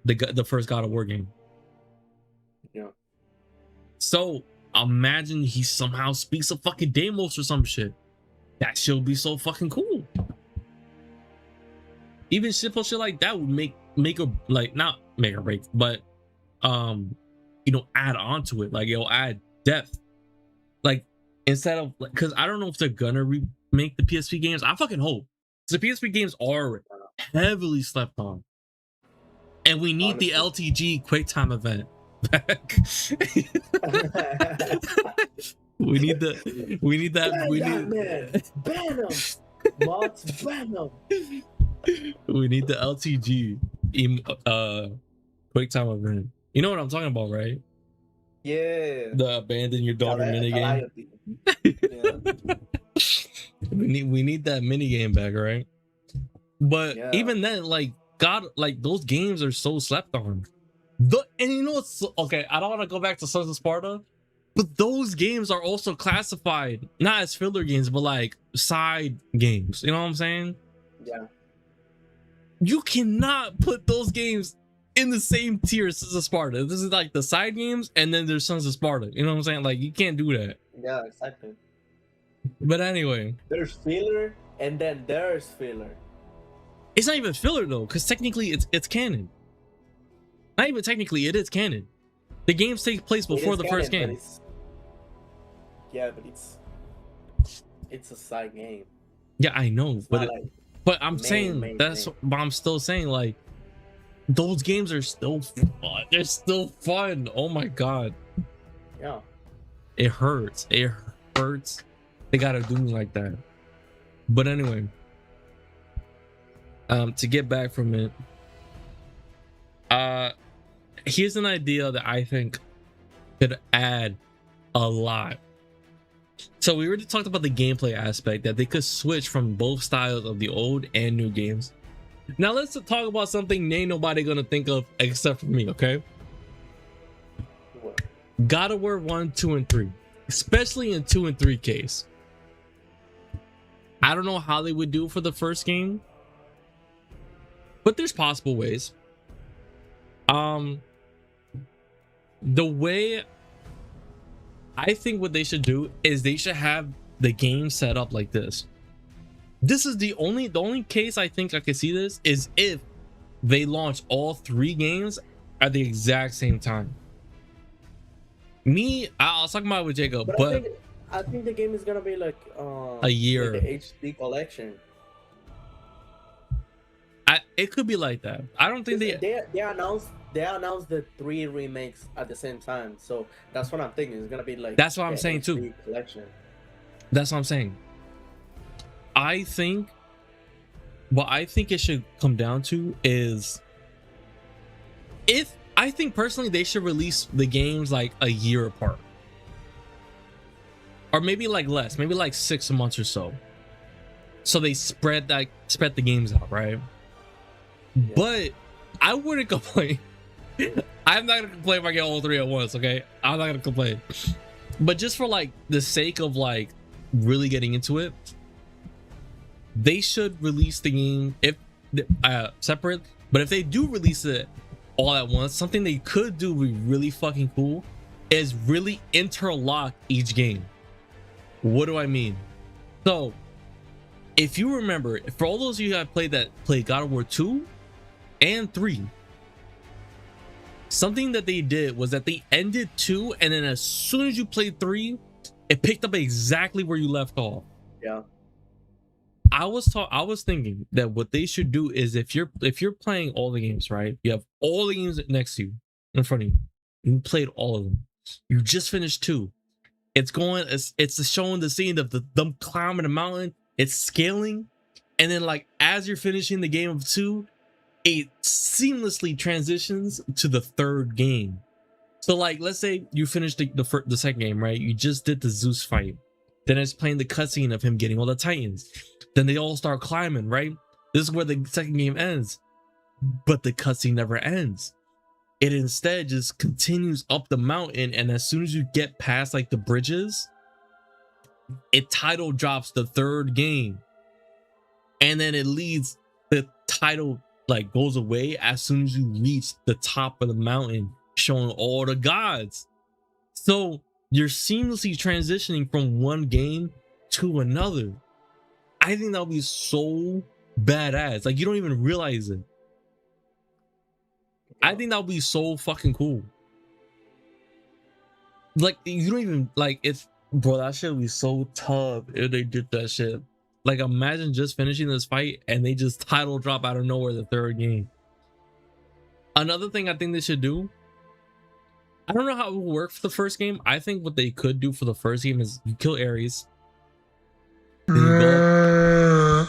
the first God of War game. Yeah. So imagine he somehow speaks of fucking Deimos or some shit. That shit would be so fucking cool. Even simple shit like that would make a like not make or break, but add on to it. Like it'll add depth. Like instead of like, because I don't know if they're gonna remake the PSP games. I fucking hope. The PSP games are heavily slept on, and we need the LTG QuickTime event back. we need that. Venom. Mods Venom. We need the LTG QuickTime event. You know what I'm talking about, right? Yeah. The abandon your daughter minigame. Yeah. we need that minigame back, right? But even then, like God, like those games are so slept on. And you know what's okay? I don't want to go back to Sons of Sparta, but those games are also classified not as filler games, but like side games. You know what I'm saying? Yeah. You cannot put those games in the same tier as Sons of Sparta. This is like the side games, and then there's Sons of Sparta. You know what I'm saying? Like you can't do that. Yeah, exactly. But anyway, there's filler, and then there's filler. It's not even filler though, because technically it's canon. Not even technically, it is canon. The games take place before the first game. But it's a side game. Yeah, I know, but I'm saying that's. Thing. But I'm still saying like those games are still fun. They're still fun. Oh my god. Yeah. It hurts. It hurts. They gotta do me like that. But anyway, to get back from it, here's an idea that I think could add a lot. So we already talked about the gameplay aspect, that they could switch from both styles of the old and new games. Now let's talk about something ain't nobody gonna think of except for me, okay? What? God of War 1, 2, and 3. Especially in 2 and 3 case. I don't know how they would do it for the first game, but there's possible ways. The way I think what they should do is they should have the game set up like this. This is the only case I think I could see this is if they launch all 3 games at the exact same time. I was talking about it with Jacob, but I think the game is gonna be like a year. like the HD collection. It could be like that. I don't think They announced the 3 remakes at the same time, so that's what I'm thinking. It's gonna be like that's what I'm the saying too. HD collection. That's what I'm saying. I think what I think it should come down to is if I think personally they should release the games like a year apart. Or maybe like less, maybe like 6 months or so. So they spread the games out, right? Yeah. But I wouldn't complain. I'm not gonna complain if I get all 3 at once, okay? I'm not gonna complain. But just for like the sake of like really getting into it, they should release the game if separate. But if they do release it all at once, something they could do be really fucking cool is really interlock each game. What do I mean? So if you remember, for all those of you who have played God of War 2 and 3, something that they did was that they ended 2, and then as soon as you played 3, it picked up exactly where you left off. Yeah. I was thinking that what they should do is if you're playing all the games, right? You have all the games next to you, in front of you. You played all of them. You just finished 2. It's showing the scene of them climbing the mountain. It's scaling, and then like as you're finishing the game of 2, it seamlessly transitions to the 3rd game. So like, let's say you finished the second game, right? You just did the Zeus fight. Then it's playing the cutscene of him getting all the Titans. Then they all start climbing, right? This is where the second game ends. But the cutscene never ends. It instead just continues up the mountain, and as soon as you get past like the bridges, it title drops the 3rd game. And then the title like goes away as soon as you reach the top of the mountain, showing all the gods. So you're seamlessly transitioning from one game to another. I think that would be so badass. Like, you don't even realize it. I think that would be so fucking cool. Like, you don't even like it's, bro. That shit would be so tough if they did that shit. Like, imagine just finishing this fight and they just title drop out of nowhere the 3rd game. Another thing I think they should do, I don't know how it will work for the first game. I think what they could do for the first game is you kill Ares. Then you go.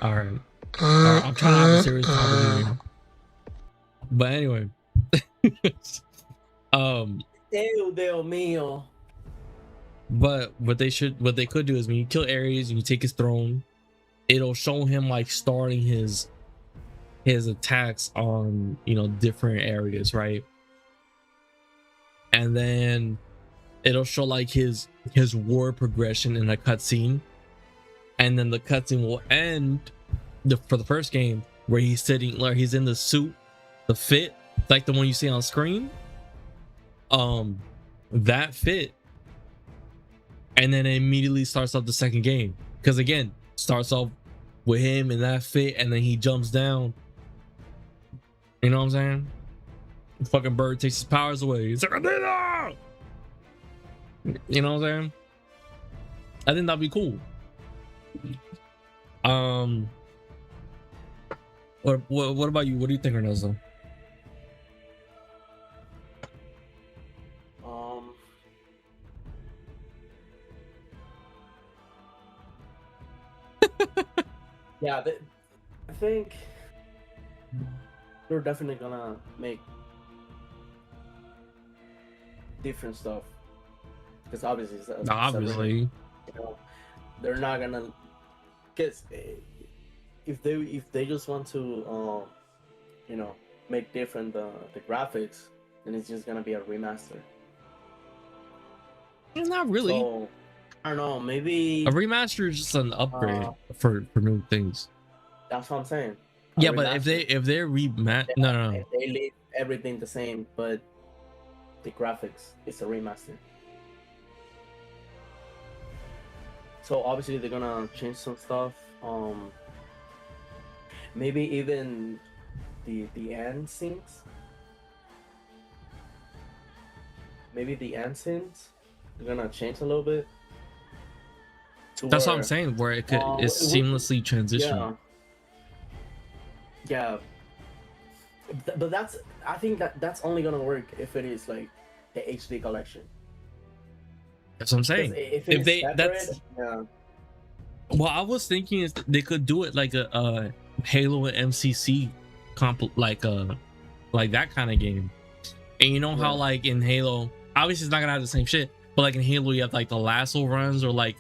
All right. I'm trying to have a serious conversation. But anyway. Dios mío. But what they could do is when you kill Ares and you take his throne, it'll show him like starting his attacks on, you know, different areas, right? And then it'll show like his war progression in a cutscene, and then the cutscene will end for the first game where he's sitting, like he's in the suit, the fit, like the one you see on screen, that fit, and then it immediately starts off the second game, because again, starts off with him in that fit, and then he jumps down. You know what I'm saying? The fucking bird takes his powers away. He's like, you know what I'm saying? I think that'd be cool. Or what about you? What do you think, Ernesto? Yeah, I think they're definitely gonna make different stuff, because obviously, you know, they're not gonna Because if they just want to you know, make different the graphics, then it's just gonna be a remaster. Not really. So I don't know. Maybe A remaster is just an upgrade for new things. that's what I'm saying. Yeah, but if they remat, no. They leave everything the same, but the graphics is a remaster. So obviously they're gonna change some stuff. Maybe even the end scenes. Maybe the end scenes they're gonna change a little bit. That's what I'm saying. Where it could is seamlessly transition. Yeah. But I think that's only gonna work if it is like the HD collection. That's what I'm saying. If they separate, that's what I was thinking is they could do it like a Halo and MCC like that kind of game. And you know how like in Halo, obviously it's not gonna have the same shit, but like in Halo you have like the lasso runs or like,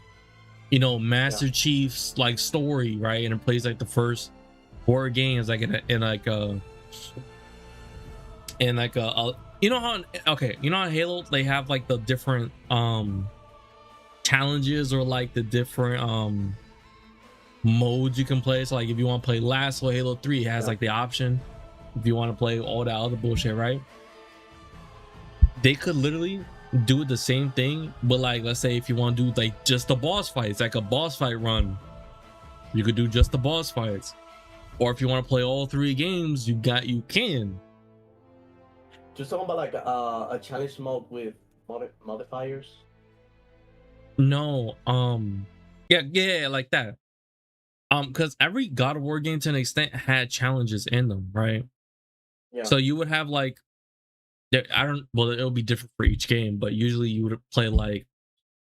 you know, Master Chief's like story, right? And it plays like the first 4 games like in like a you know how you know how Halo they have like the different challenges or like the different modes you can play. So like if you want to play Lasso Halo 3, it has like the option if you want to play all that other bullshit, right? They could literally do the same thing, but like let's say if you want to do like just the boss fights, like a boss fight run, you could do just the boss fights. Or if you want to play all 3 games, you can. Just talking about like a challenge mode with modifiers. No, yeah, like that. Because every God of War game to an extent had challenges in them, right? Yeah. So you would have like, it'll be different for each game, but usually you would play like,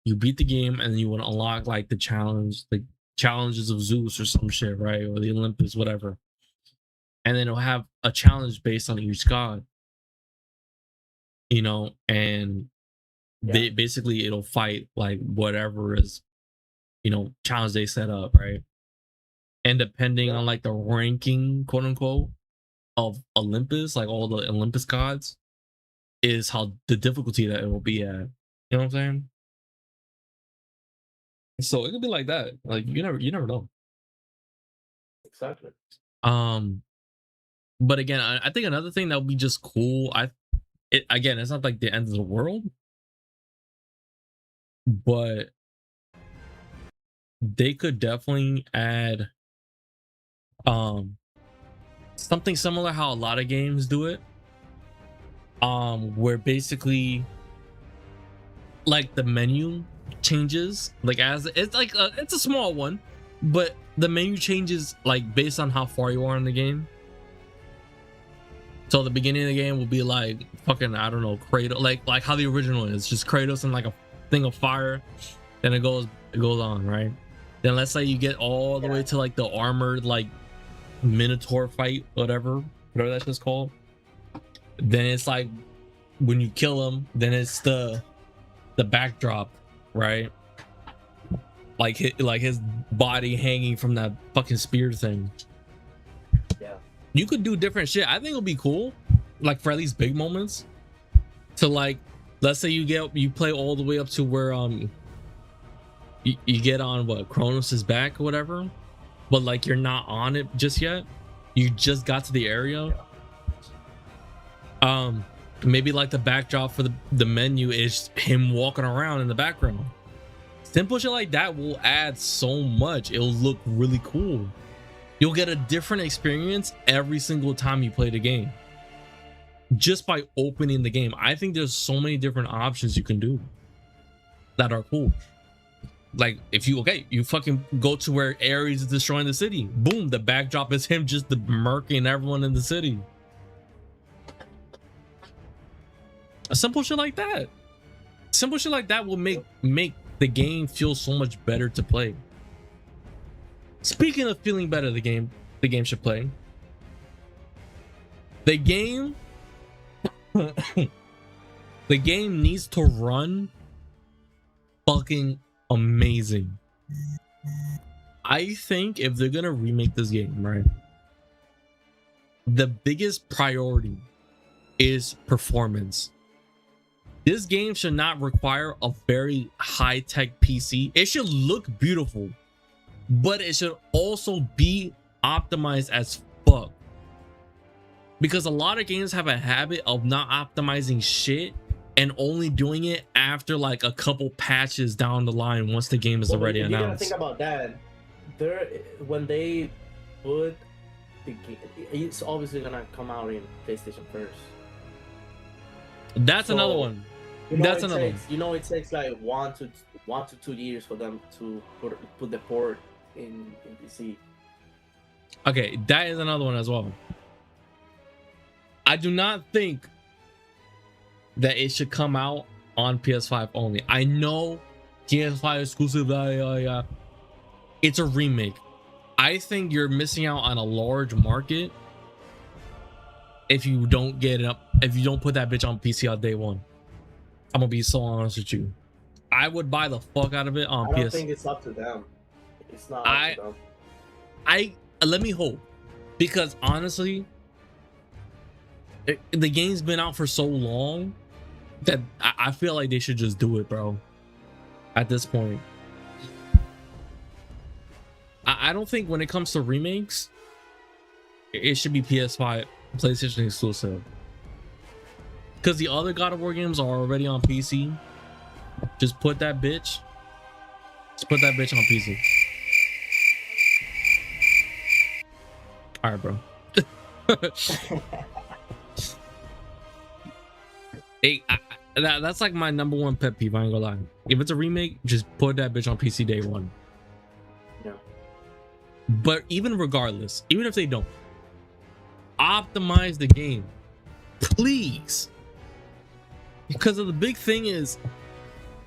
you beat the game and then you would unlock like the challenges of Zeus or some shit, right? Or the Olympus, whatever. And then it'll have a challenge based on each god, you know, and they basically it'll fight like whatever is, you know, challenge they set up, right? And depending on like the ranking, quote unquote, of Olympus, like all the Olympus gods, is how the difficulty that it will be at. You know what I'm saying? So it could be like that. Like you never know. Exactly. But again, I think another thing that would be just cool. Again, it's not like the end of the world, but they could definitely add something similar how a lot of games do it. Where basically like the menu changes, like as it's like it's a small one, but the menu changes like based on how far you are in the game. So the beginning of the game will be like fucking, I don't know, Kratos, like how the original is, just Kratos and like a thing of fire. Then it goes on, right? Then let's say you get all the way to like the armored like Minotaur fight, whatever that shit's called. Then it's like when you kill him, then it's the backdrop, right? Like his body hanging from that fucking spear thing. Yeah. You could do different shit. I think it'll be cool, like for at least big moments. To like, let's say you play all the way up to where you get on what Kronos' back or whatever, but like you're not on it just yet. You just got to the area. Maybe like the backdrop for the menu is him walking around in the background. Simple shit like that will add so much. It'll look really cool. You'll get a different experience every single time you play the game, just by opening the game. I think there's so many different options you can do that are cool. Like if you fucking go to where Ares is destroying the city, boom, the backdrop is him just murking everyone in the city. A simple shit like that. Simple shit like that will make the game feel so much better to play. Speaking of feeling better, the game should play. The game needs to run fucking amazing. I think if they're gonna remake this game, right, the biggest priority is performance. This game should not require a very high-tech PC. It should look beautiful, but it should also be optimized as fuck. Because a lot of games have a habit of not optimizing shit and only doing it after like a couple patches down the line once the game is already you gotta announced. think about that. When they put the game, it's obviously gonna come out in PlayStation first. That's So, another one. You know, That's another one. You know, it takes like 1 to 2 years for them to put the port in PC. Okay, that is another one as well. I do not think that it should come out on PS5 only. I know PS5 exclusive, it's a remake. I think you're missing out on a large market if you don't get it up, if you don't put that bitch on PC on day one. I'm gonna be so honest with you. I would buy the fuck out of it on PS. I don't think it's up to them. It's not up to them. Let me hope, because honestly, the game's been out for so long that I feel like they should just do it, bro. At this point, I don't think when it comes to remakes, it should be PS5, PlayStation exclusive. Because the other God of War games are already on PC. Just put that bitch. Just put that bitch on PC. All right, bro. Hey, that's like my number one pet peeve. I ain't gonna lie. If it's a remake, just put that bitch on PC day one. Yeah. But even regardless, even if they don't, optimize the game, please. Because of the big thing is,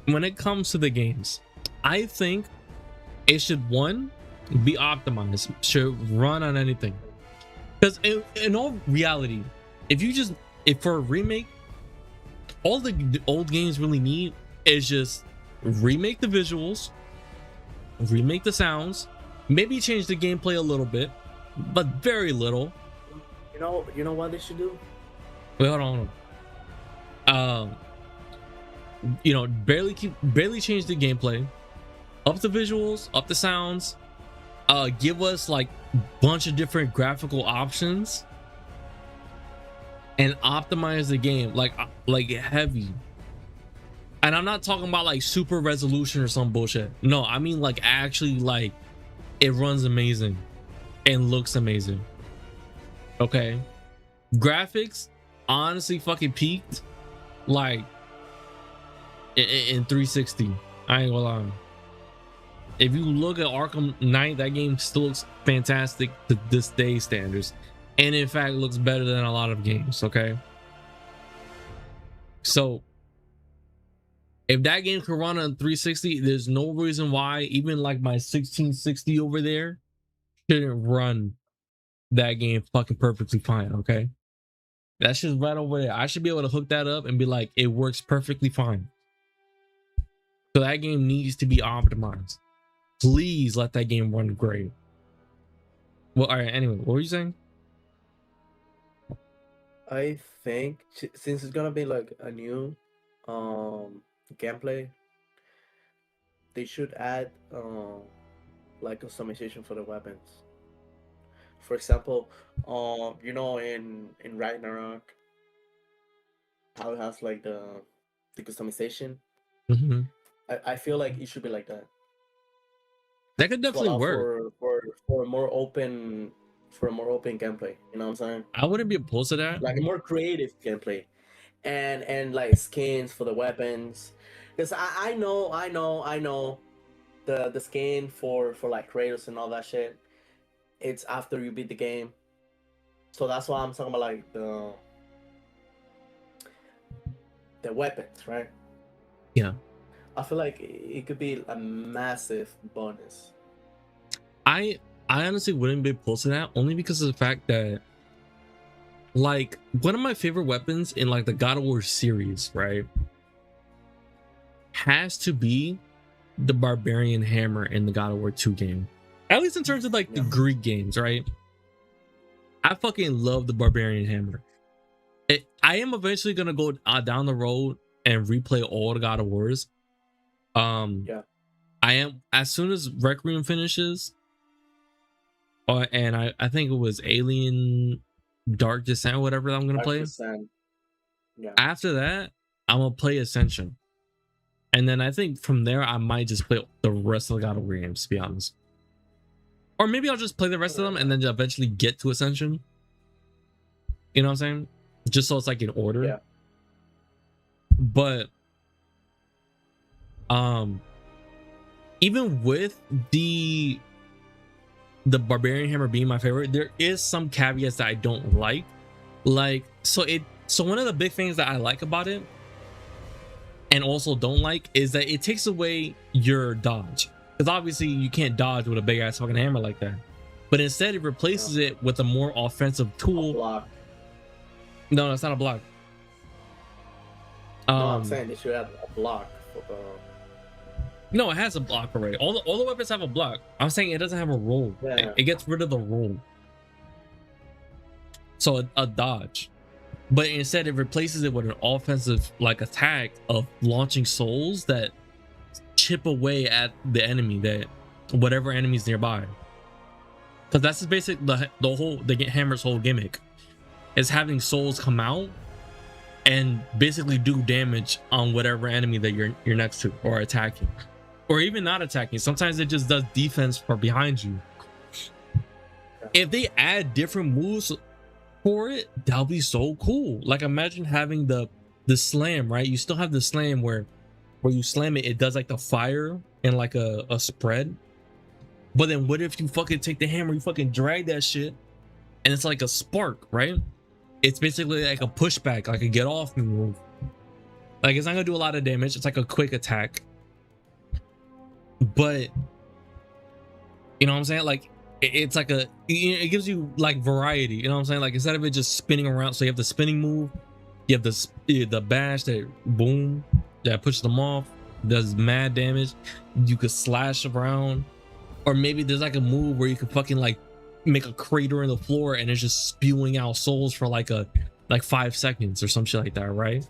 when it comes to the games, I think it should, one, be optimized, should run on anything. Because in all reality, if for a remake, all the old games really need is just remake the visuals, remake the sounds, maybe change the gameplay a little bit, but very little. You know what they should do? Wait, hold on. Barely change the gameplay, up the visuals, up the sounds, give us like bunch of different graphical options, and optimize the game like heavy. And I'm not talking about like super resolution or some bullshit. No, I mean like actually like it runs amazing and looks amazing. Okay, graphics honestly fucking peaked like in 360. I ain't gonna lie. If you look at Arkham Knight, that game still looks fantastic to this day standards, and in fact looks better than a lot of games. Okay, so if that game can run on 360, there's no reason why even like my 1660 over there shouldn't run that game fucking perfectly fine. Okay, that's just right over there. I should be able to hook that up and be like, it works perfectly fine. So that game needs to be optimized. Please let that game run great. Well, all right, anyway, what were you saying? I think since it's gonna be like a new gameplay, they should add like customization for the weapons. For example, in Ragnarok, how it has like the customization. Mm-hmm. I feel like it should be like that. That could definitely work for a more open gameplay. You know what I'm saying? I wouldn't be opposed to that. Like a more creative gameplay, and like skins for the weapons. Because I know the skin for like Kratos and all that shit. It's after you beat the game, so that's why I'm talking about like the weapons, right? Yeah. I feel like it could be a massive bonus. I honestly wouldn't be opposed to that, only because of the fact that like one of my favorite weapons in like the God of War series, right, has to be the Barbarian Hammer in the God of War 2 game. At least in terms of like the Yeah. Greek games, right? I fucking love the Barbarian Hammer. I am eventually gonna go down the road and replay all the God of Wars. Yeah. I am, as soon as Requiem finishes, and I think it was Alien Dark Descent or whatever I'm gonna play. 5%. Yeah. After that, I'm gonna play Ascension, and then I think from there I might just play the rest of the God of War games, to be honest. Or maybe I'll just play the rest of them and then eventually get to Ascension. You know what I'm saying? Just so it's like in order. Yeah. But even with the Barbarian Hammer being my favorite, there is some caveats that I don't like. So one of the big things that I like about it and also don't like is that it takes away your dodge. Because obviously you can't dodge with a big ass fucking hammer like that. But instead it replaces it with a more offensive tool. Block. No, it's not a block. No, I'm saying they should have a block for the. No, it has a block already. All the weapons have a block. I'm saying it doesn't have a roll. Yeah. It gets rid of the roll. So a dodge. But instead it replaces it with an offensive like attack of launching souls that chip away at the enemy, that whatever enemy's nearby. Because that's basically the hammer's whole gimmick, is having souls come out and basically do damage on whatever enemy that you're next to or attacking, or even not attacking. Sometimes it just does defense for behind you. If they add different moves for it, that'll be so cool. Like imagine having the slam, right? You still have the slam where you slam it, it does like the fire and like a spread. But then what if you fucking take the hammer, you fucking drag that shit, and it's like a spark, right? It's basically like a pushback, like a get off move. Like it's not gonna do a lot of damage. It's like a quick attack. But you know what I'm saying? Like it's like it gives you like variety. You know what I'm saying? Like instead of it just spinning around, so you have the spinning move, you have the bash that boom that pushes them off, does mad damage. You could slash around, or maybe there's like a move where you could fucking like make a crater in the floor and it's just spewing out souls for like 5 seconds or some shit like that, right?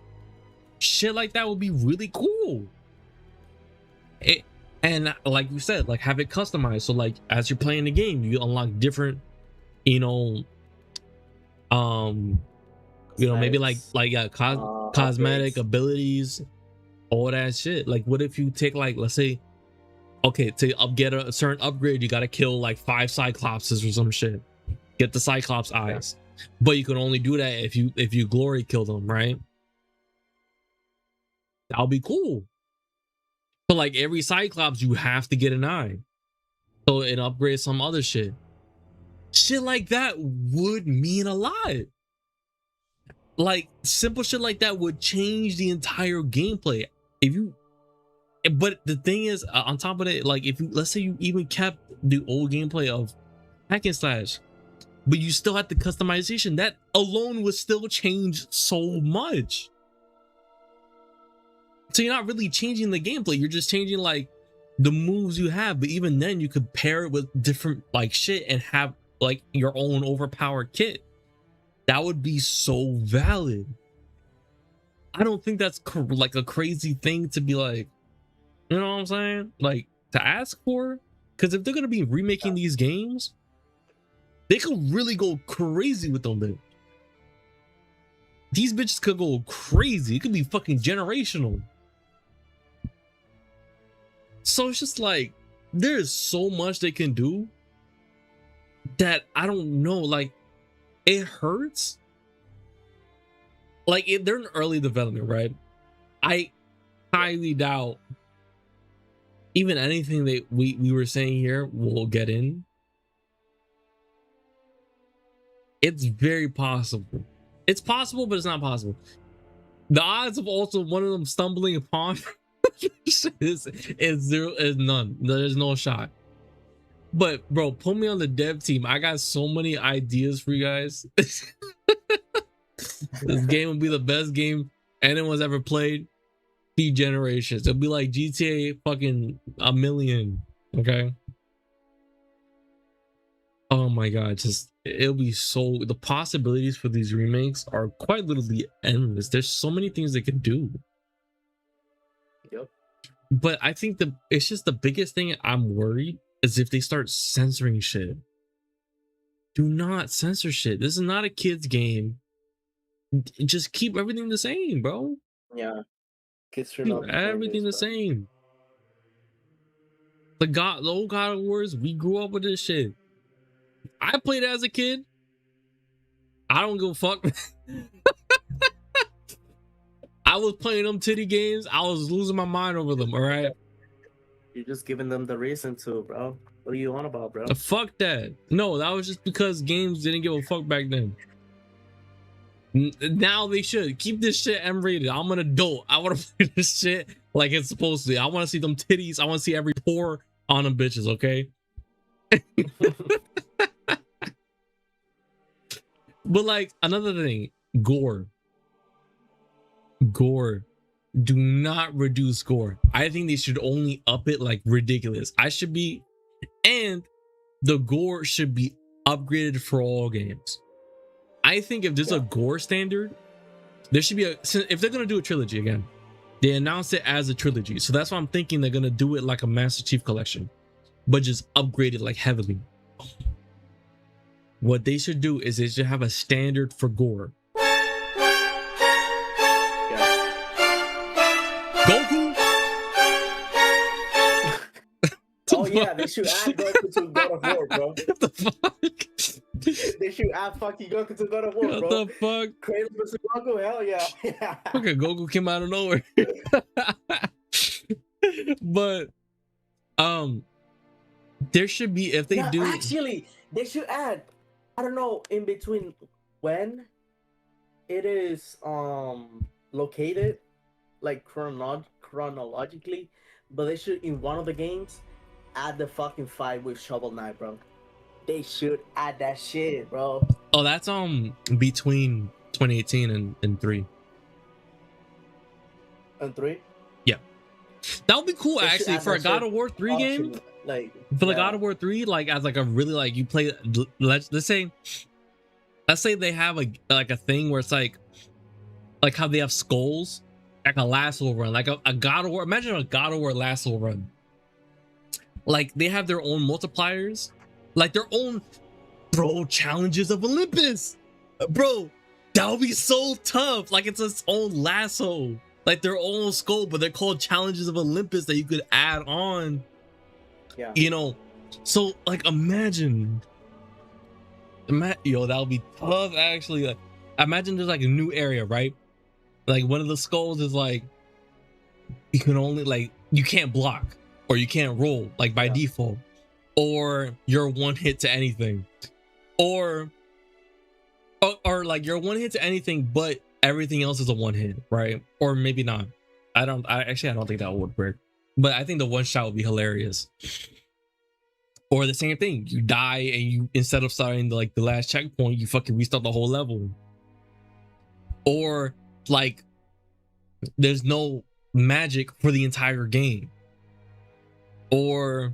Shit like that would be really cool. And like you said, like have it customized, so like as you're playing the game you unlock different, maybe like cosmetic abilities, all that shit. Like what if you take like, let's say, okay, to get a certain upgrade you got to kill like 5 cyclopses or some shit, get the cyclops eyes. But you can only do that if you glory kill them, right? That'll be cool. But like every cyclops you have to get an eye, so it upgrades some other shit like that would mean a lot. Like simple shit like that would change the entire gameplay. But the thing is, on top of it, like if you, let's say you even kept the old gameplay of hack and slash, but you still had the customization, that alone would still change so much. So you're not really changing the gameplay, you're just changing like the moves you have. But even then you could pair it with different like shit and have like your own overpowered kit. That would be so valid. I don't think that's like a crazy thing to be like, you know what I'm saying? Like to ask for, because if they're gonna be remaking these games, they could really go crazy with them. These bitches could go crazy. It could be fucking generational. So it's just like there's so much they can do that I don't know. Like it hurts. Like they're in early development, right? I highly doubt even anything that we were saying here will get in. It's very possible. It's possible, but it's not possible. The odds of also one of them stumbling upon is none. There's no shot. But bro, put me on the dev team. I got so many ideas for you guys. This game will be the best game anyone's ever played. Generations. It'll be like GTA fucking a million. Okay. Oh my god, just it'll be so, the possibilities for these remakes are quite literally endless. There's so many things they can do. Yep. But I think it's just the biggest thing I'm worried is if they start censoring shit. Do not censor shit. This is not a kid's game. Just keep everything the same, bro. Yeah. Kids should Keep not be playing everything the this, bro. same. The old God of Wars, we grew up with this shit. I played it as a kid. I don't give a fuck. I was playing them titty games. I was losing my mind over them. All right. You're just giving them the reason to, bro. What are you on about, bro? Fuck that. No, that was just because games didn't give a fuck back then. Now they should keep this shit M-rated. I'm an adult. I want to play this shit like it's supposed to be. I want to see them titties. I want to see every pore on them bitches. Okay. But like another thing, gore. Do not reduce gore. I think they should only up it like ridiculous. And the gore should be upgraded for all games. I think if there's a gore standard, there should be if they're gonna do a trilogy again, they announced it as a trilogy. So that's why I'm thinking they're gonna do it like a Master Chief collection, but just upgrade it like heavily. What they should do is they should have a standard for gore. Goku. Oh yeah, they should add Goku to God of War, bro. What the fuck? They should add fucking Goku to God of War, bro. What the fuck? Kratos vs Goku, hell yeah. Okay, Goku came out of nowhere. But there should be, if they do, actually they should add, I don't know, in between when it is located like chronologically, but they should, in one of the games, add the fucking fight with Shovel Knight, bro. They should add that shit, bro. oh, that's between 2018 and 3. And 3? Yeah, that would be cool They should actually add for a that God shit of War 3 game. Like For the God of War 3, like as like a really like you play, let's say they have like a thing where it's like how they have skulls, like a lasso run, like a God of War. Imagine a God of War lasso run. Like they have their own multipliers, like their own challenges of Olympus, bro. That would be so tough. Like it's its own lasso, like their own skull, but they're called challenges of Olympus that you could add on. Yeah. You know, so like imagine, yo, that would be tough actually. Like imagine there's like a new area, right? Like one of the skulls is like you can only like you can't block or you can't roll like by default, or you're one hit to anything, or like you're one hit to anything but everything else is a one hit, right? Or maybe not. I don't think that would work, but I think the one shot would be hilarious. Or the same thing, you die and you, instead of starting the last checkpoint, you fucking restart the whole level. Or like there's no magic for the entire game. Or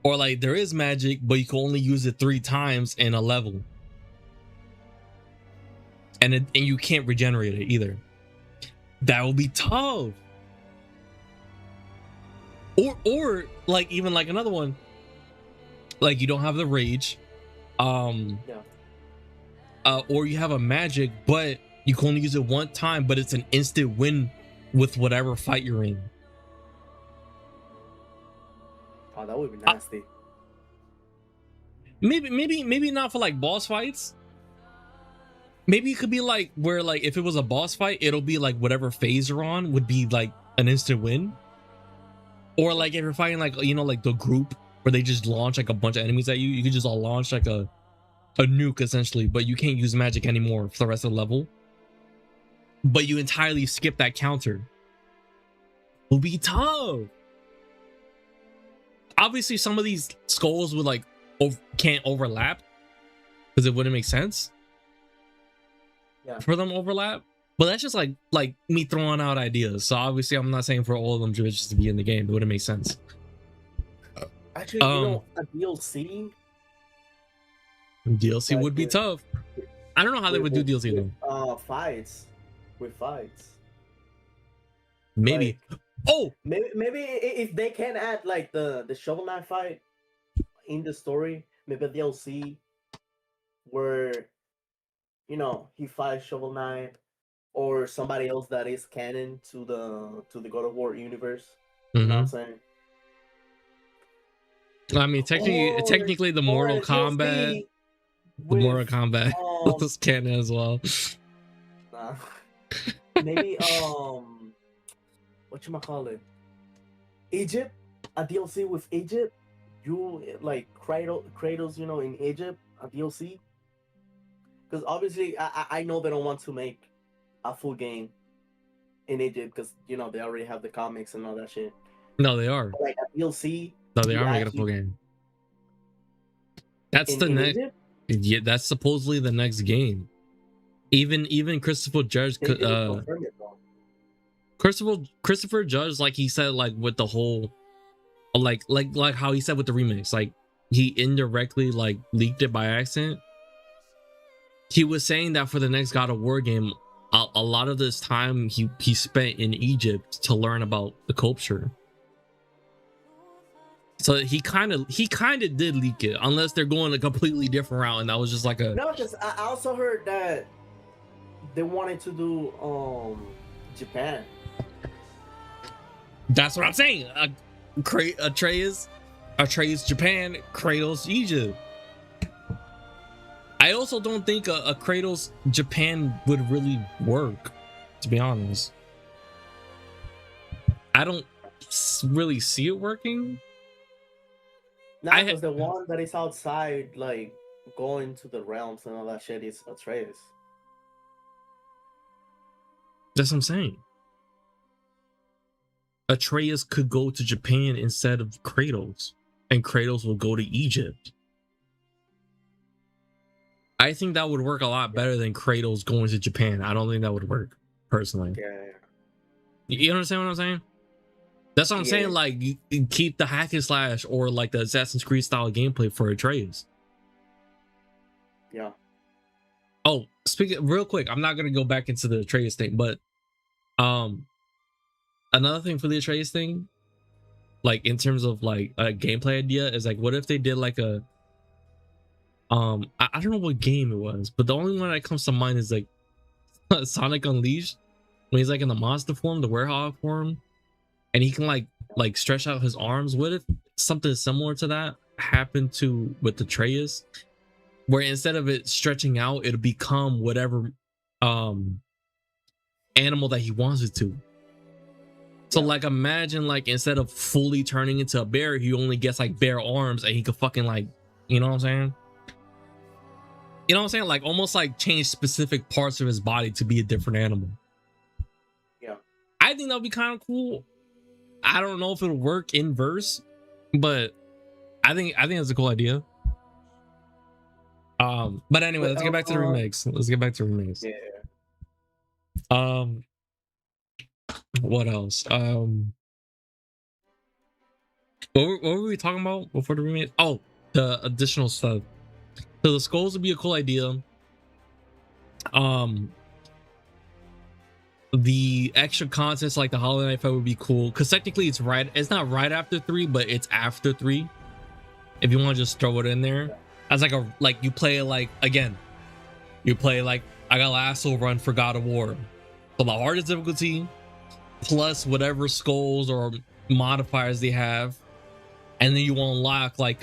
like there is magic, but you can only use it 3 times in a level. And you can't regenerate it either. That would be tough. Or like even like another one, like you don't have the rage, or you have a magic, but you can only use it 1 time, but it's an instant win with whatever fight you're in. Oh, that would be nasty. Maybe not for like boss fights. Maybe it could be like where like if it was a boss fight, it'll be like whatever phase you're on would be like an instant win. Or like if you're fighting like, you know, like the group where they just launch like a bunch of enemies at you, you could just all launch like a nuke essentially, but you can't use magic anymore for the rest of the level. But you entirely skip that counter. Will be tough. Obviously, some of these skulls would like can't overlap because it wouldn't make sense for them to overlap. But that's just like me throwing out ideas. So obviously, I'm not saying for all of them just to be in the game. It wouldn't make sense. Actually, you know, a DLC DLC Like would be tough. I don't know how they would do DLC though. Fights, with fights. Maybe. Like, Oh, maybe if they can add like the Shovel Knight fight in the story, maybe a DLC where he fights Shovel Knight or somebody else that is canon to the God of War universe. You know what I'm saying? I mean, technically, the Mortal a Kombat, DLC with is canon as well. Maybe whatchamacallit, Egypt, a DLC with Egypt. You like Kratos, in Egypt, a DLC. Because obviously, I know they don't want to make a full game in Egypt because they already have the comics and all that shit. No, they are. But like a DLC. No, they are making a full game. That's the next. Egypt? Yeah, that's supposedly the next game. Even Christopher Judge could. Christopher Judge, like he said, like with the whole, like how he said with the remakes, like he indirectly like leaked it by accident. He was saying that for the next God of War game, a lot of this time he spent in Egypt to learn about the culture. So he kind of did leak it, unless they're going a completely different route, and that was just like a. No, because I also heard that they wanted to do Japan. That's what I'm saying. Atreus Japan, Kratos Egypt. I also don't think a Kratos Japan would really work, to be honest. I don't really see it working. Nah, because the one that is outside, like going to the realms and all that shit, is Atreus. That's what I'm saying. Atreus could go to Japan instead of Kratos, and Kratos will go to Egypt. I think that would work a lot better than Kratos going to Japan. I don't think that would work, personally. Yeah. You understand what I'm saying? That's what I'm saying. Like, you keep the hack and slash or like the Assassin's Creed style gameplay for Atreus. Yeah. Oh, speaking real quick, I'm not gonna go back into the Atreus thing, but another thing for the Atreus thing, like in terms of like a gameplay idea, is like, what if they did like a I don't know what game it was, but the only one that comes to mind is like Sonic Unleashed, when he's like in the monster form, the werewolf form, and he can like stretch out his arms. What if something similar to that happened with Atreus, where instead of it stretching out, it'll become whatever animal that he wants it to. So like, imagine like instead of fully turning into a bear, he only gets like bear arms, and he could fucking like, you know what I'm saying? You know what I'm saying? Like almost like change specific parts of his body to be a different animal. Yeah. I think that would be kind of cool. I don't know if it'll work in verse, but I think that's a cool idea. But anyway, let's get back to the remakes. Yeah. What else? What were we talking about before the remake? Oh, the additional stuff. So the skulls would be a cool idea. The extra contents like the Hollow Knight fight would be cool, because technically it's not right after 3, but it's after 3. If you want to just throw it in there as like you play it like, again, you play like I got Lasso run for God of War. So the hardest difficulty plus whatever skulls or modifiers they have, and then you unlock like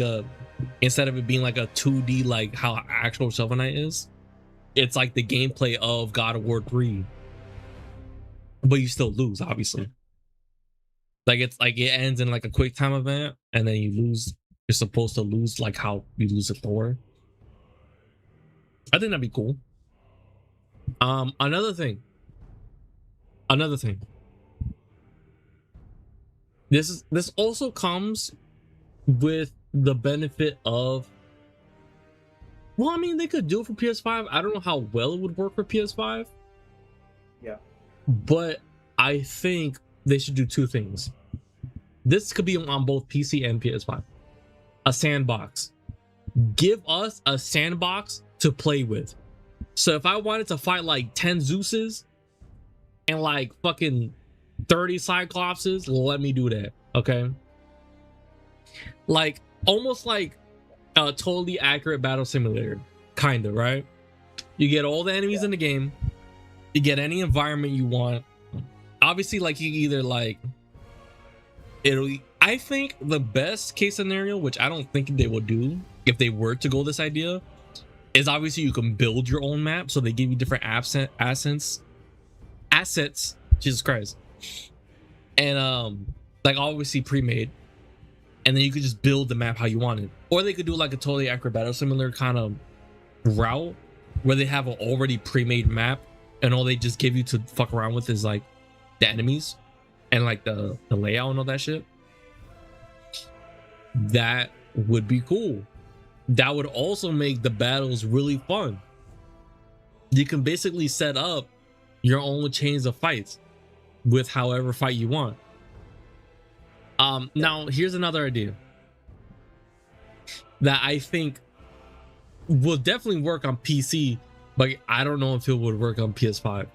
instead of it being like a 2D like how actual Shovel Knight is, it's like the gameplay of God of War 3, but you still lose, obviously. Like it's like it ends in like a quick time event, and then you lose. You're supposed to lose like how you lose a Thor. I think that'd be cool. Another thing. This also comes with the benefit of, well, I mean, they could do it for PS5. I don't know how well it would work for PS5. Yeah. But I think they should do two things. This could be on both PC and PS5. A sandbox. give us a sandbox to play with. So if I wanted to fight like 10 Zeuses and like fucking 30 Cyclopses, let me do that. Okay. Like almost like a totally accurate battle simulator, kind of, right? You get all the enemies in the game, you get any environment you want. Obviously, like you either like I think the best case scenario, which I don't think they will do if they were to go this idea, is obviously you can build your own map. So they give you different assets. Jesus Christ. And like obviously pre-made. And then you could just build the map how you want it. Or they could do like a totally accurate battle similar kind of route where they have an already pre-made map and all they just give you to fuck around with is like the enemies and like the layout and all that shit. That would be cool. That would also make the battles really fun. You can basically set up your own chains of fights with however fight you want. Now here's another idea that I think will definitely work on PC, but I don't know if it would work on PS5.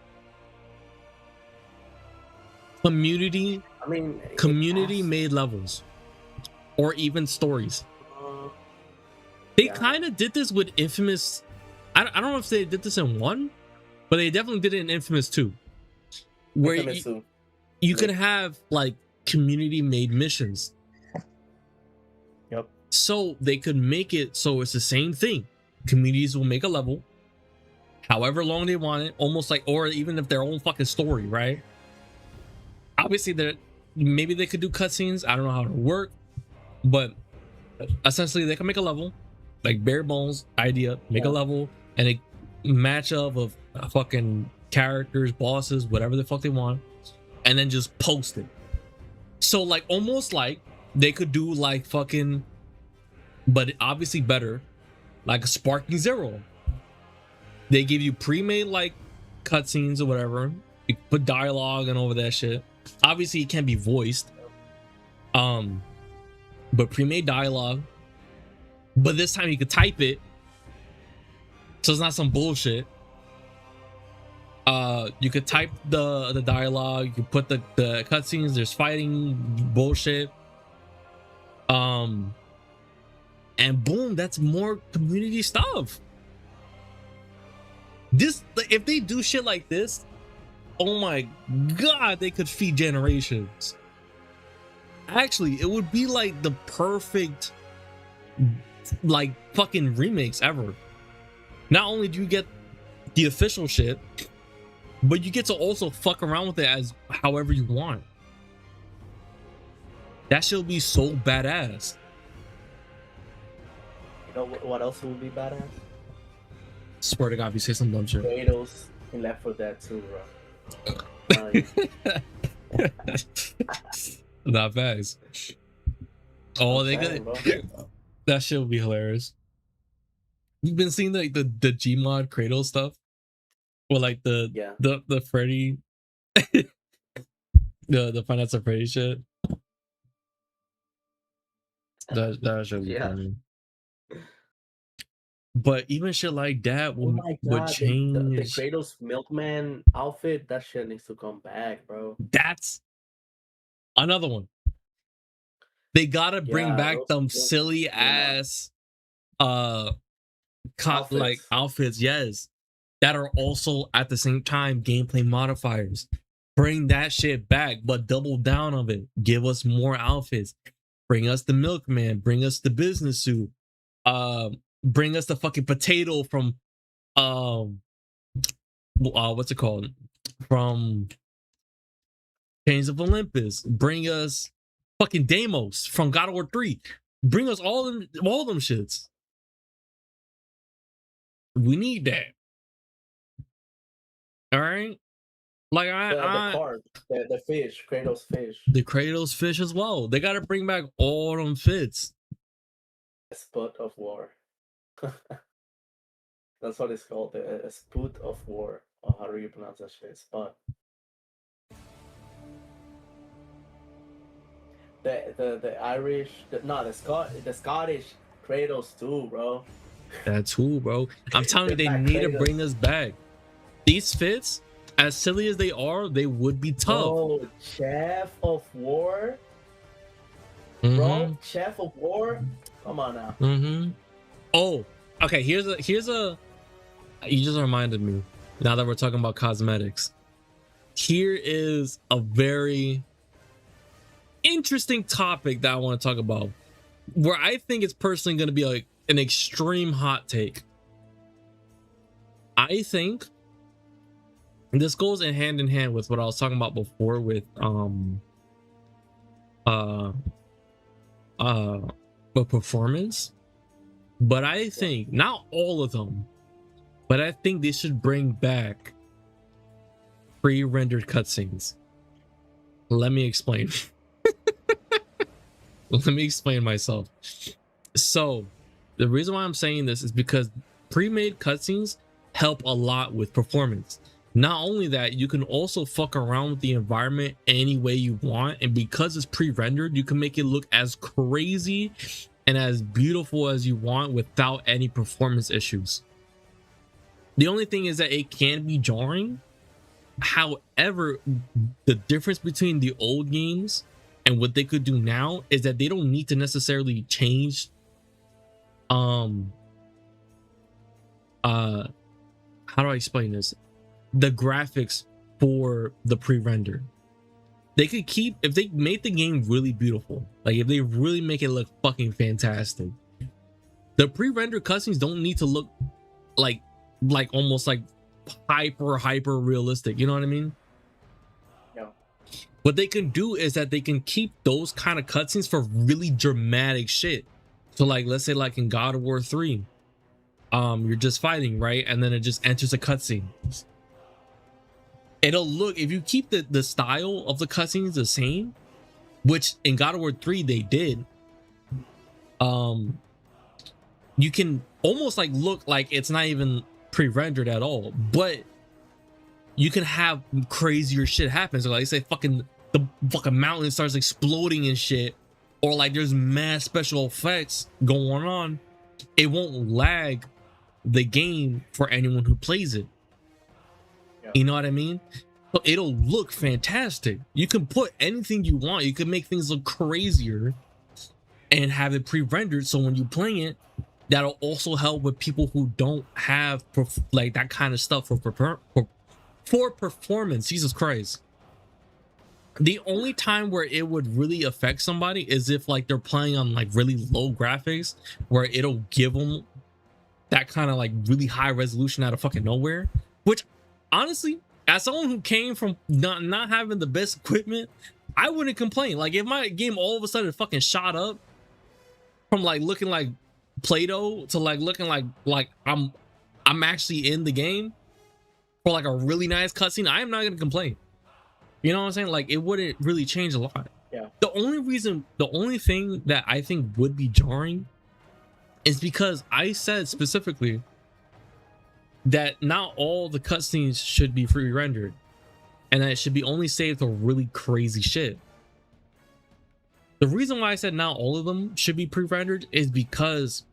Community made levels or even stories. They kind of did this with Infamous. I don't know if they did this in 1, but they definitely did it in Infamous 2, where you could have like community made missions. Yep. So they could make it so it's the same thing. Communities will make a level however long they want it, almost like, or even if their own fucking story, right? Obviously maybe they could do cutscenes. I don't know how to work, but essentially they can make a level, like bare bones idea, make a level and a matchup of fucking characters, bosses, whatever the fuck they want, and then just post it. So like almost like they could do like fucking, but obviously better, like a Sparking Zero. They give you pre-made like cutscenes or whatever. You put dialogue and over that shit. Obviously it can't be voiced, but pre-made dialogue. But this time you could type it, so it's not some bullshit. You could type the dialogue. You could put the cutscenes. There's fighting bullshit. And boom, that's more community stuff. This, if they do shit like this, oh my god, they could feed generations. Actually, it would be like the perfect like fucking remakes ever. Not only do you get the official shit, but you get to also fuck around with it as however you want. That shit would be so badass. You know what else would be badass? Swear to God, if you say some dumb shit. Kratos in Left 4 Dead 2, bro. Not facts. Oh, they could. That shit would be hilarious. You've been seeing like the Gmod Kratos stuff, or like the Freddy, the Finance of Freddy shit. That should be funny. But even shit like that would change. The Kratos Milkman outfit, that shit needs to come back, bro. That's another one. They gotta bring back them silly ass outfits, yes, that are also at the same time gameplay modifiers. Bring that shit back, but double down on it. Give us more outfits. Bring us the milkman. Bring us the business suit. Bring us the fucking potato from what's it called? From Chains of Olympus. Bring us fucking Deimos from God of War 3. Bring us all them shits. We need that. All right. Like the fish, Kratos fish. The Kratos fish as well. They gotta bring back all them fits. A spot of war. That's what it's called. A spoot of war. Or how do you pronounce that shit? Spot. The Irish, the Scottish Kratos too, bro. That's who, bro. I'm telling you, They're they not need to Kratos. bring us back. These fits, as silly as they are, they would be tough. Bro, Chef of War, Mm-hmm. bro. Chef of War. Come on now. Mm-hmm. Oh, okay. Here's a. You just reminded me. Now that we're talking about cosmetics, here is a very interesting topic that I want to talk about, where I think it's personally going to be like an extreme hot take. I think this goes in hand with what I was talking about before with with performance, but I think not all of them, but I think they should bring back pre-rendered cutscenes. Let me explain. Let me explain myself. So the reason why I'm saying this is because pre-made cutscenes help a lot with performance. Not only that, you can also fuck around with the environment any way you want, and because it's pre-rendered, you can make it look as crazy and as beautiful as you want without any performance issues. The only thing is that it can be jarring. However, the difference between the old games and what they could do now is that they don't need to necessarily change how do I explain this? The graphics for the pre-render. They could keep, if they made the game really beautiful, like if they really make it look fucking fantastic, the pre-render cutscenes don't need to look like almost like hyper realistic, you know what I mean? Yeah. What they can do is that they can keep those kind of cutscenes for really dramatic shit. So like, let's say like in God of War 3, you're just fighting, right? And then it just enters a cutscene. It'll look, if you keep the style of the cutscenes the same, which in God of War 3 they did, you can almost like look like it's not even pre-rendered at all, but you can have crazier shit happen. So like say the fucking mountain starts exploding and shit, or like there's mad special effects going on. It won't lag the game for anyone who plays it. Yeah. You know what I mean? So it'll look fantastic. You can put anything you want. You can make things look crazier and have it pre-rendered, so when you're playing it, that'll also help with people who don't have like that kind of stuff for performance. Jesus Christ. The only time where it would really affect somebody is if like they're playing on like really low graphics, where it'll give them that kind of like really high resolution out of fucking nowhere. Which honestly, as someone who came from not having the best equipment, I wouldn't complain. Like if my game all of a sudden fucking shot up from like looking like Play-Doh to like looking like I'm actually in the game for like a really nice cutscene, I am not gonna complain. You know what I'm saying? Like it wouldn't really change a lot. Yeah. The only thing that I think would be jarring is because I said specifically that not all the cutscenes should be pre-rendered, and that it should be only saved for really crazy shit. The reason why I said not all of them should be pre-rendered is because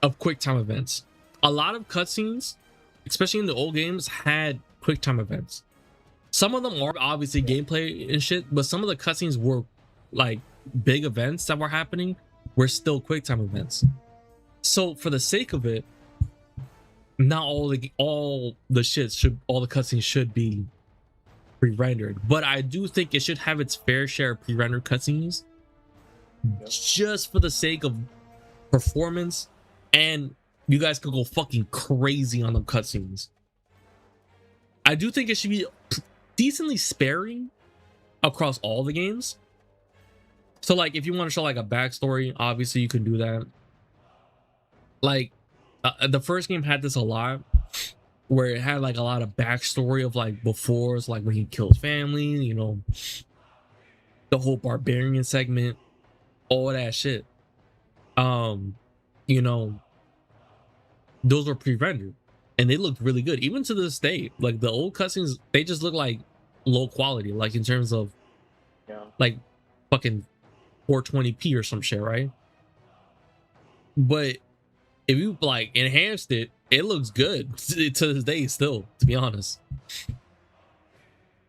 of QuickTime events. A lot of cutscenes, especially in the old games, had QuickTime events. Some of them are obviously gameplay and shit, but some of the cutscenes were like big events that were happening were still QuickTime events. So for the sake of it, not all the cutscenes should be pre-rendered, but I do think it should have its fair share of pre-rendered cutscenes, just for the sake of performance, and you guys could go fucking crazy on the cutscenes. I do think it should be decently sparing across all the games. So like if you want to show like a backstory, obviously you can do that. Like the first game had this a lot, where it had like a lot of backstory of like before, it's like when he killed family, you know, the whole barbarian segment, all that shit. You know, those were pre-rendered and they looked really good. Even to this day, like the old cutscenes, they just look like low quality, like in terms of like fucking 420p or some shit, right? But if you like enhanced it, it looks good to this day still, to be honest.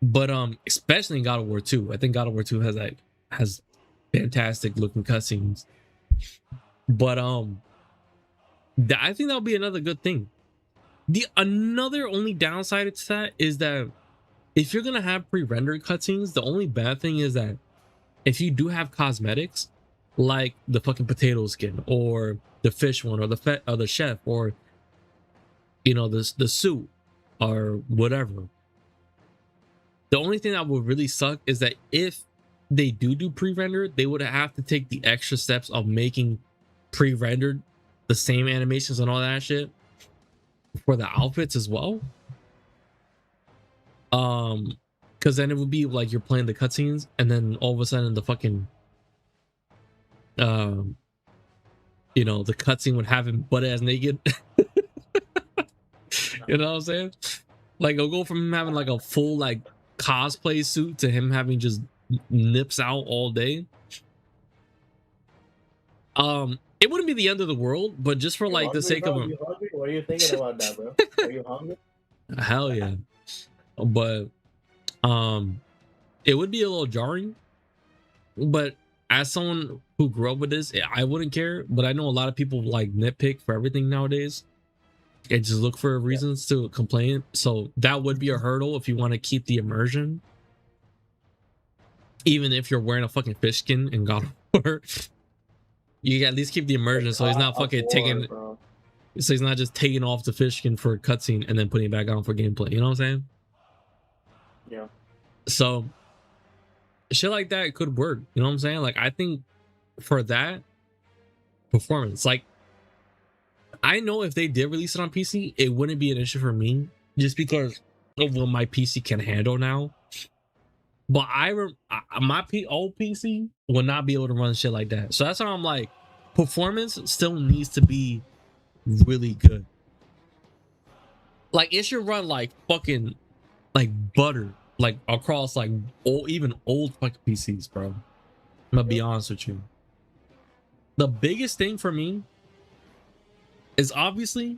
But especially in God of War 2. I think God of War 2 has fantastic looking cutscenes. But I think that'll be another good thing. The another only downside to that is that if you're gonna have pre-rendered cutscenes, the only bad thing is that if you do have cosmetics, like the fucking potato skin or the fish one or the chef or the suit or whatever, the only thing that would really suck is that if they do pre-rendered, they would have to take the extra steps of making pre-rendered the same animations and all that shit for the outfits as well. Because then it would be like you're playing the cutscenes and then all of a sudden the fucking the cutscene would have him butt ass naked. You know what I'm saying? Like it'll go from him having like a full like cosplay suit to him having just nips out all day. It wouldn't be the end of the world, but just for like the sake of you hungry? What are you thinking about that, bro? Are you hungry? hell yeah. But it would be a little jarring. But as someone who grew up with this, I wouldn't care. But I know a lot of people like nitpick for everything nowadays and just look for reasons to complain. So that would be a hurdle if you want to keep the immersion. Even if you're wearing a fucking fish skin in God of War, you can at least keep the immersion so he's not fucking taking. Bro. So he's not just taking off the fish skin for a cutscene and then putting it back on for gameplay. You know what I'm saying? Yeah. So shit like that could work. You know what I'm saying? Like I think for that performance, like I know if they did release it on PC, it wouldn't be an issue for me just because of what my PC can handle now. But my old PC will not be able to run shit like that. So that's why I'm like, performance still needs to be really good. Like it should run like fucking like butter, like across like even old fucking PCs, bro. I'm gonna be honest with you. The biggest thing for me is honestly,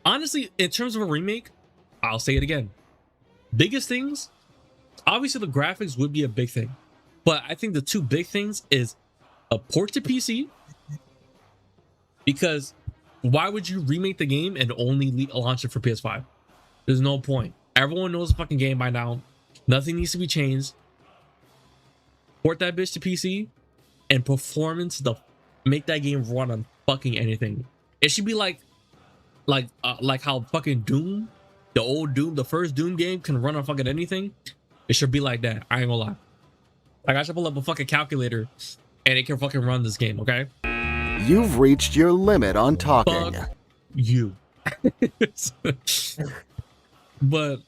in terms of a remake, I'll say it again. Biggest things, obviously the graphics would be a big thing, but I think the two big things is a port to PC, because why would you remake the game and only launch it for PS5? There's no point. Everyone knows the fucking game by now. Nothing needs to be changed. Port that bitch to PC and performance make that game run on fucking anything. It should be like how fucking Doom, the old Doom, the first Doom game can run on fucking anything. It should be like that. I ain't gonna lie. Like I should pull up a fucking calculator and it can fucking run this game, okay? You've reached your limit on talking. Fuck you. But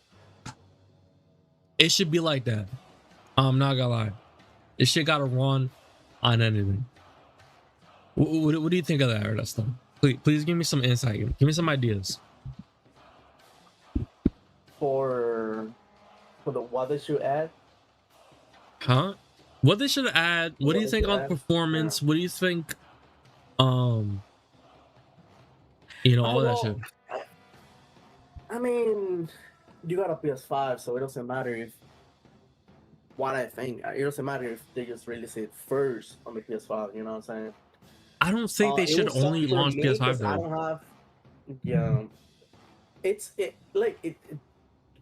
it should be like that. I'm not gonna lie. This shit gotta run on anything. What do you think of that, Ernesto? Please give me some insight. Give me some ideas. For the what they should add? Huh? What they should add? What do you think on performance? What do you think? All that shit. I mean, you got a PS5, so it doesn't matter if what I think. It doesn't matter if they just release it first on the PS5. You know what I'm saying? I don't think they should only launch PS5 though. I don't have. Yeah,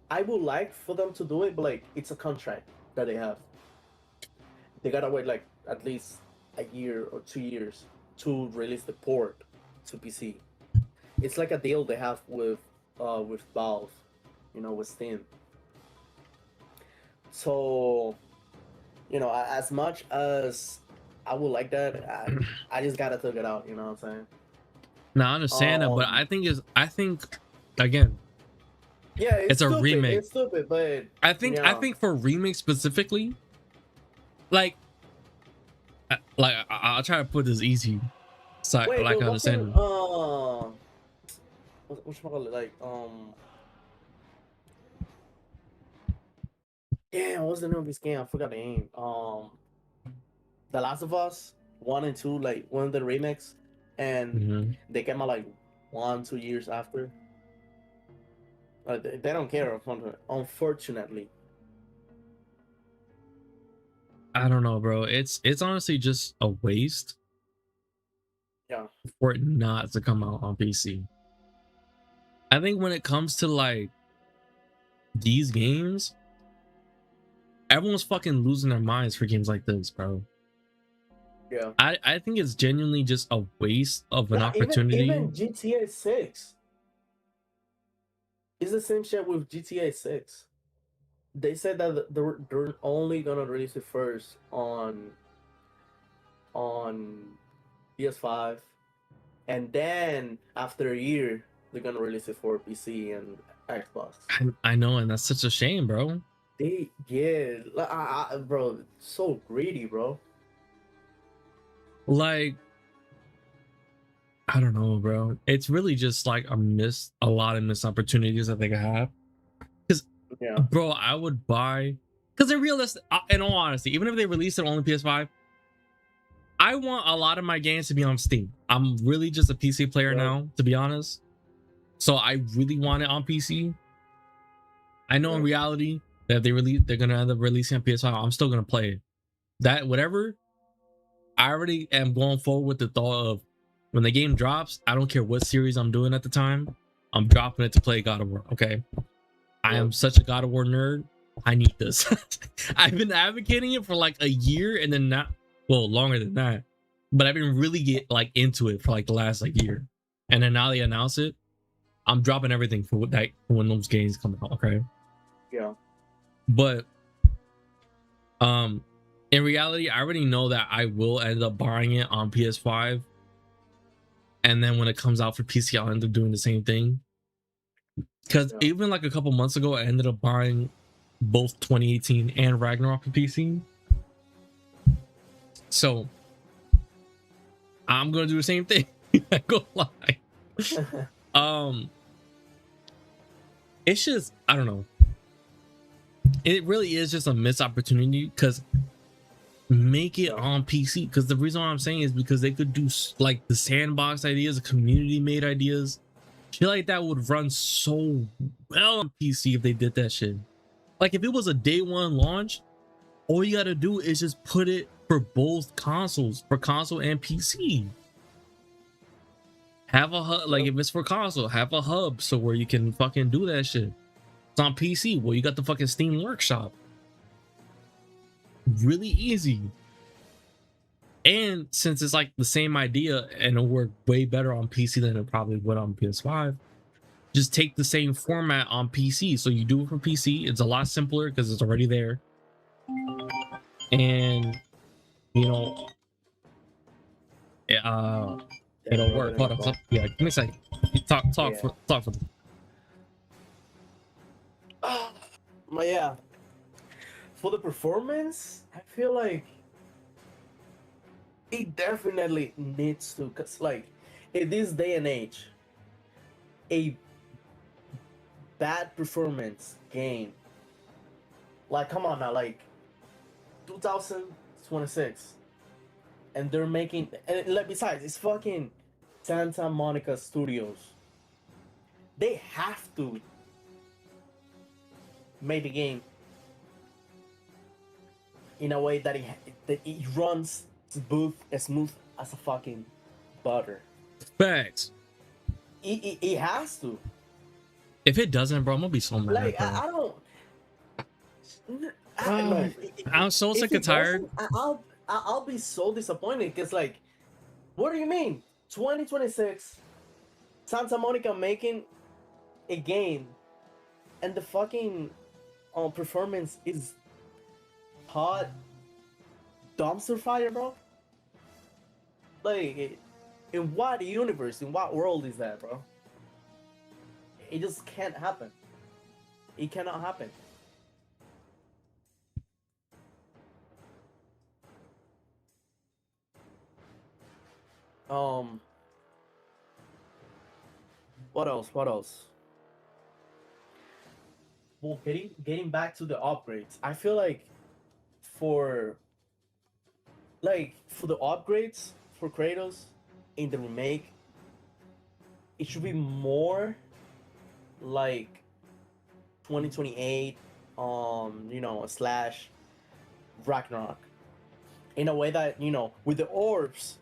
I would like for them to do it, but like it's a contract that they have. They gotta wait like at least a year or 2 years to release the port to PC. It's like a deal they have with Valve, with Steam. So, as much as I would like that, I just gotta take it out. You know what I'm saying? No, I understand that, but I think again. Yeah, it's stupid. A remake. It's stupid, but I think for remake specifically, like I'll try to put this easy, so I understand. Damn, what's the name of this game? I forgot the name. The Last of Us. 1 and 2, like one of the remakes, and Mhm. they came out like 1-2 years after. They don't care, unfortunately. I don't know, bro. It's honestly just a waste Yeah, for it not to come out on PC. I think when it comes to like these games, everyone's fucking losing their minds for games like this, bro. yeah. I think it's genuinely just a waste of an Nah, opportunity. even GTA 6 is the same shit with GTA 6. They said that they're only gonna release it first on PS5, and then after a year they're gonna release it for PC and Xbox. I know, and that's such a shame, bro. They yeah, bro, so greedy, bro. Like, I don't know, bro. It's really just like a lot of missed opportunities I think I have. Because, Yeah, bro, I would buy. Because in all honesty, even if they release it on the PS5, I want a lot of my games to be on Steam. I'm really just a PC player yeah, now, to be honest. So I really want it on PC. I know in yeah, reality that if they're gonna end up releasing on PS5. I'm still gonna play it. That whatever. I already am going forward with the thought of when the game drops, I don't care what series I'm doing at the time, I'm dropping it to play God of War. Okay. I yeah. am such a God of War nerd. I need this. I've been advocating it for like a year and then not, well, longer than that. But I've been really get like into it for like the last like year. And then now they announce it, I'm dropping everything for that for when those games come out. Okay. Yeah. But in reality, I already know that I will end up buying it on PS5. And then when it comes out for PC, I'll end up doing the same thing. Because Yeah. even like a couple months ago, I ended up buying both 2018 and Ragnarok for PC. So I'm gonna do the same thing. I go lie. It's just I don't know. It really is just a missed opportunity because make it on PC. Because the reason why I'm saying is because they could do like the sandbox ideas, the community made ideas, shit like that would run so well on PC if they did that shit. Like if it was a day one launch, all you gotta do is just put it for both consoles, for console and PC. Have a hub, like if it's for console, have a hub so where you can fucking do that shit. It's on PC. Well, you got the fucking Steam Workshop. Really easy. And since it's like the same idea and it'll work way better on PC than it probably would on PS5, just take the same format on PC. So you do it for PC. It's a lot simpler because it's already there. And you know, it'll Bro, work. getting Hold my on. phone. Yeah, give me a second. Yeah. Talk for But yeah, for the performance, I feel like it definitely needs to, cause like in this day and age, a bad performance game, like come on now, like 2026, and they're making, and like besides, it's fucking Santa Monica Studios. They have to make the game in a way that it runs smooth as a fucking butter. facts. It has to. If it doesn't, bro, I'm gonna be so mad. Like Bro. I don't. No, I'm so if sick it and tired. doesn't, I'll be so disappointed because like, what do you mean? 2026, Santa Monica making a game, and the fucking performance is hot dumpster fire, bro. Like, in what universe, in what world is that, bro? It just can't happen. It cannot happen. Um, what else? What else? Well, getting back to the upgrades, I feel like for like for the upgrades for Kratos in the remake, it should be more like 2028, slash Ragnarok, in a way that with the orbs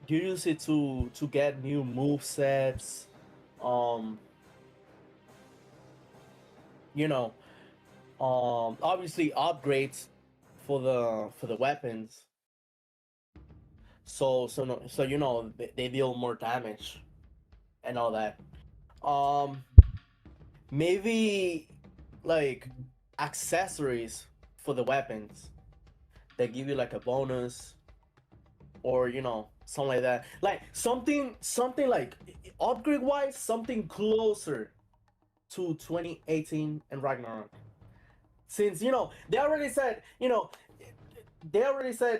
you use it to get new move sets, um, you know, obviously upgrades for the weapons, so they deal more damage and all that. Um, maybe like accessories for the weapons that give you like a bonus, or something like that, like something like upgrade wise, something closer to 2018 and Ragnarok, since they already said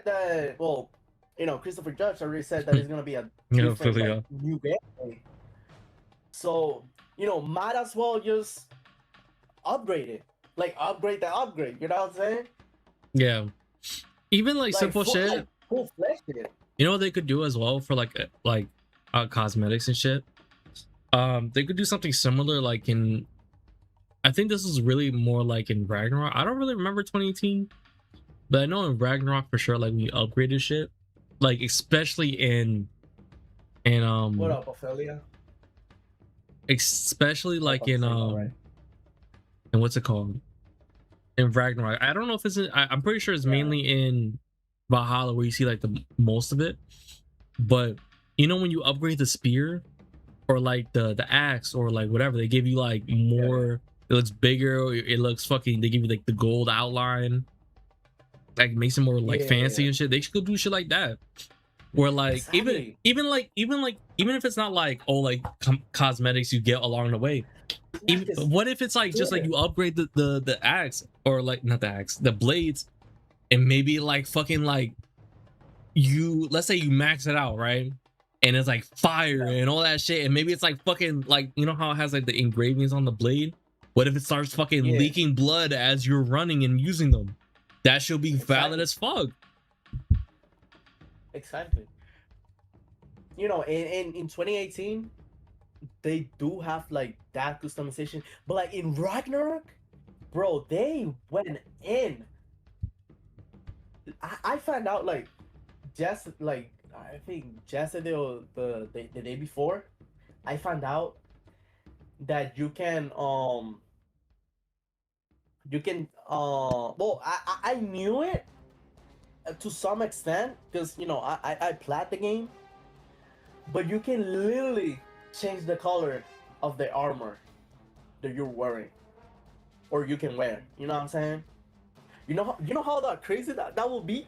that, well, Christopher Judge already said that it's gonna be a Yeah, different, hopefully, like, yeah. new gameplay. So might as well just upgrade it, like upgrade the upgrade. You know what I'm saying? Yeah. Even like Like simple shit. like full fledged it. You know what they could do as well for like cosmetics and shit. They could do something similar like in. I think this is really more like in Ragnarok. I don't really remember 2018, but I know in Ragnarok for sure. Like we upgraded shit, like especially in What up, Ophelia? especially like in Right. and what's it called in Ragnarok. I don't know if it's I'm pretty sure it's Yeah. mainly in Valhalla where you see like the most of it. But when you upgrade the spear or like the axe or like whatever, they give you like more. It looks bigger. It looks fucking. They give you like the gold outline, like makes it more like fancy and shit. They should go do shit like that. Where like Exactly. even if it's not like cosmetics you get along the way. Even, what if it's like just like you upgrade the axe, or like not the axe, the blades, and maybe like fucking like let's say you max it out, right? And it's like fire and all that shit, and maybe it's like fucking like how it has like the engravings on the blade. What if it starts fucking leaking blood as you're running and using them? That should be valid as fuck. Exactly. In 2018, they do have like that customization, but like in Ragnarok, bro, they went in. I found out like just like I think yesterday or the day before, I found out that well, I knew it to some extent, because I played the game, but you can literally change the color of the armor that you're wearing, or you can wear. You know what I'm saying? You know how that crazy that will be.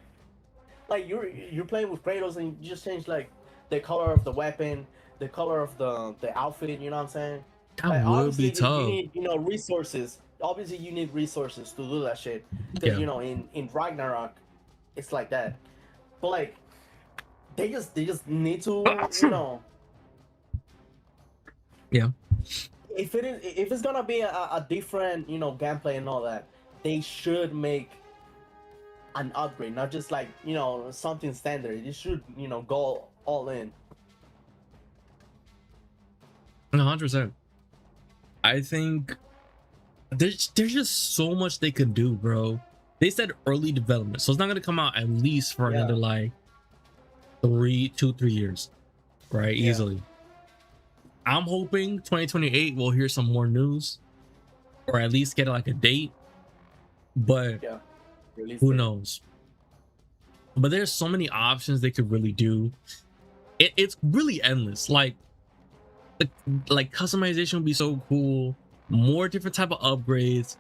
Like you're playing with Kratos and you just change like the color of the weapon, the color of the outfit. You know what I'm saying? That would be obviously, tough. you need resources. Obviously, you need resources to do that shit. Because in Ragnarok, it's like that. But like, they just need to Yeah. If it's gonna be a different gameplay and all that, they should make an upgrade, not just like something standard. You should go all in. 100%. I think there's just so much they could do, bro. They said early development, so it's not gonna come out at least for another like 3 years, right? Easily. I'm hoping 2028 we'll hear some more news, or at least get like a date. But who knows? But there's so many options they could really do. It's really endless. Like customization would be so cool. More different type of upgrades.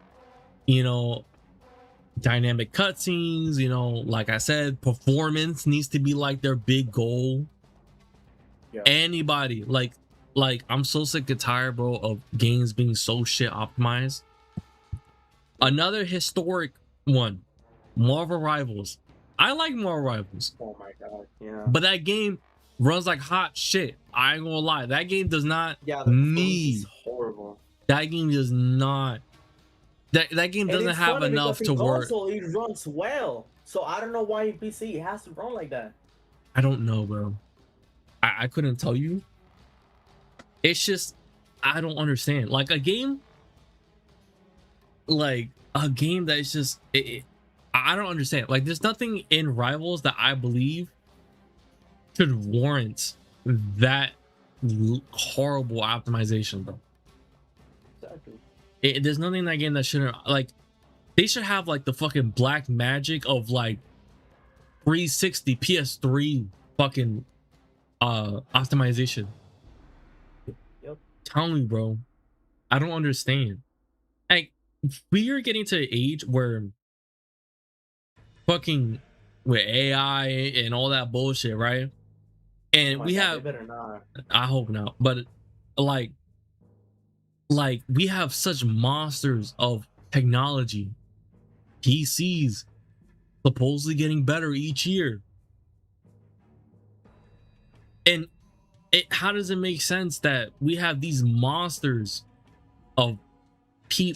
Dynamic cutscenes. Like I said, performance needs to be like their big goal. Anybody like I'm so sick and tired, bro, of games being so shit optimized. Another historic one, Marvel Rivals. I like Marvel Rivals. Oh my god, yeah. But that game runs like hot shit. I ain't gonna lie. That game does not need. Horrible. That game does not. That game doesn't have enough to work. It runs well. So I don't know why your PC has to run like that. I don't know, bro. I couldn't tell you. It's just I don't understand. Like a game that's just I don't understand. Like there's nothing in Rivals that I believe should warrant that horrible optimization, bro. Exactly. There's nothing in that game that shouldn't, like, they should have like the fucking black magic of like 360 PS3 fucking optimization. Yep. Tell me, bro. I don't understand. Like, we are getting to an age where fucking with AI and all that bullshit, right? And Oh my we God, have, they better not. I hope not, but like we have such monsters of technology. PCs supposedly getting better each year. And how does it make sense that we have these monsters of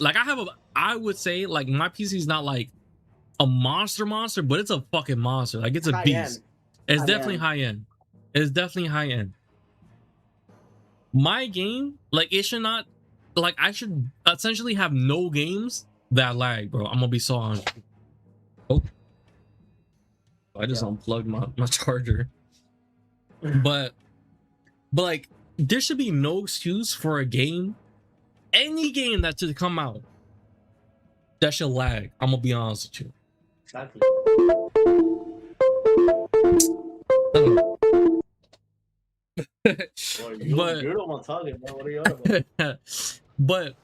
like I would say like my PC is not like a monster, but it's a fucking monster. Like it's a High beast. end. It's High definitely end. high end. It's definitely high end. My game, like it should not, like I should essentially have no games that lag, bro. I'm gonna be so honest. Oh, I just unplugged my charger. But like there should be no excuse for a game, any game that should come out that should lag. I'm gonna be honest with you. Exactly. Well, you're the one talking, man. What are you on about? But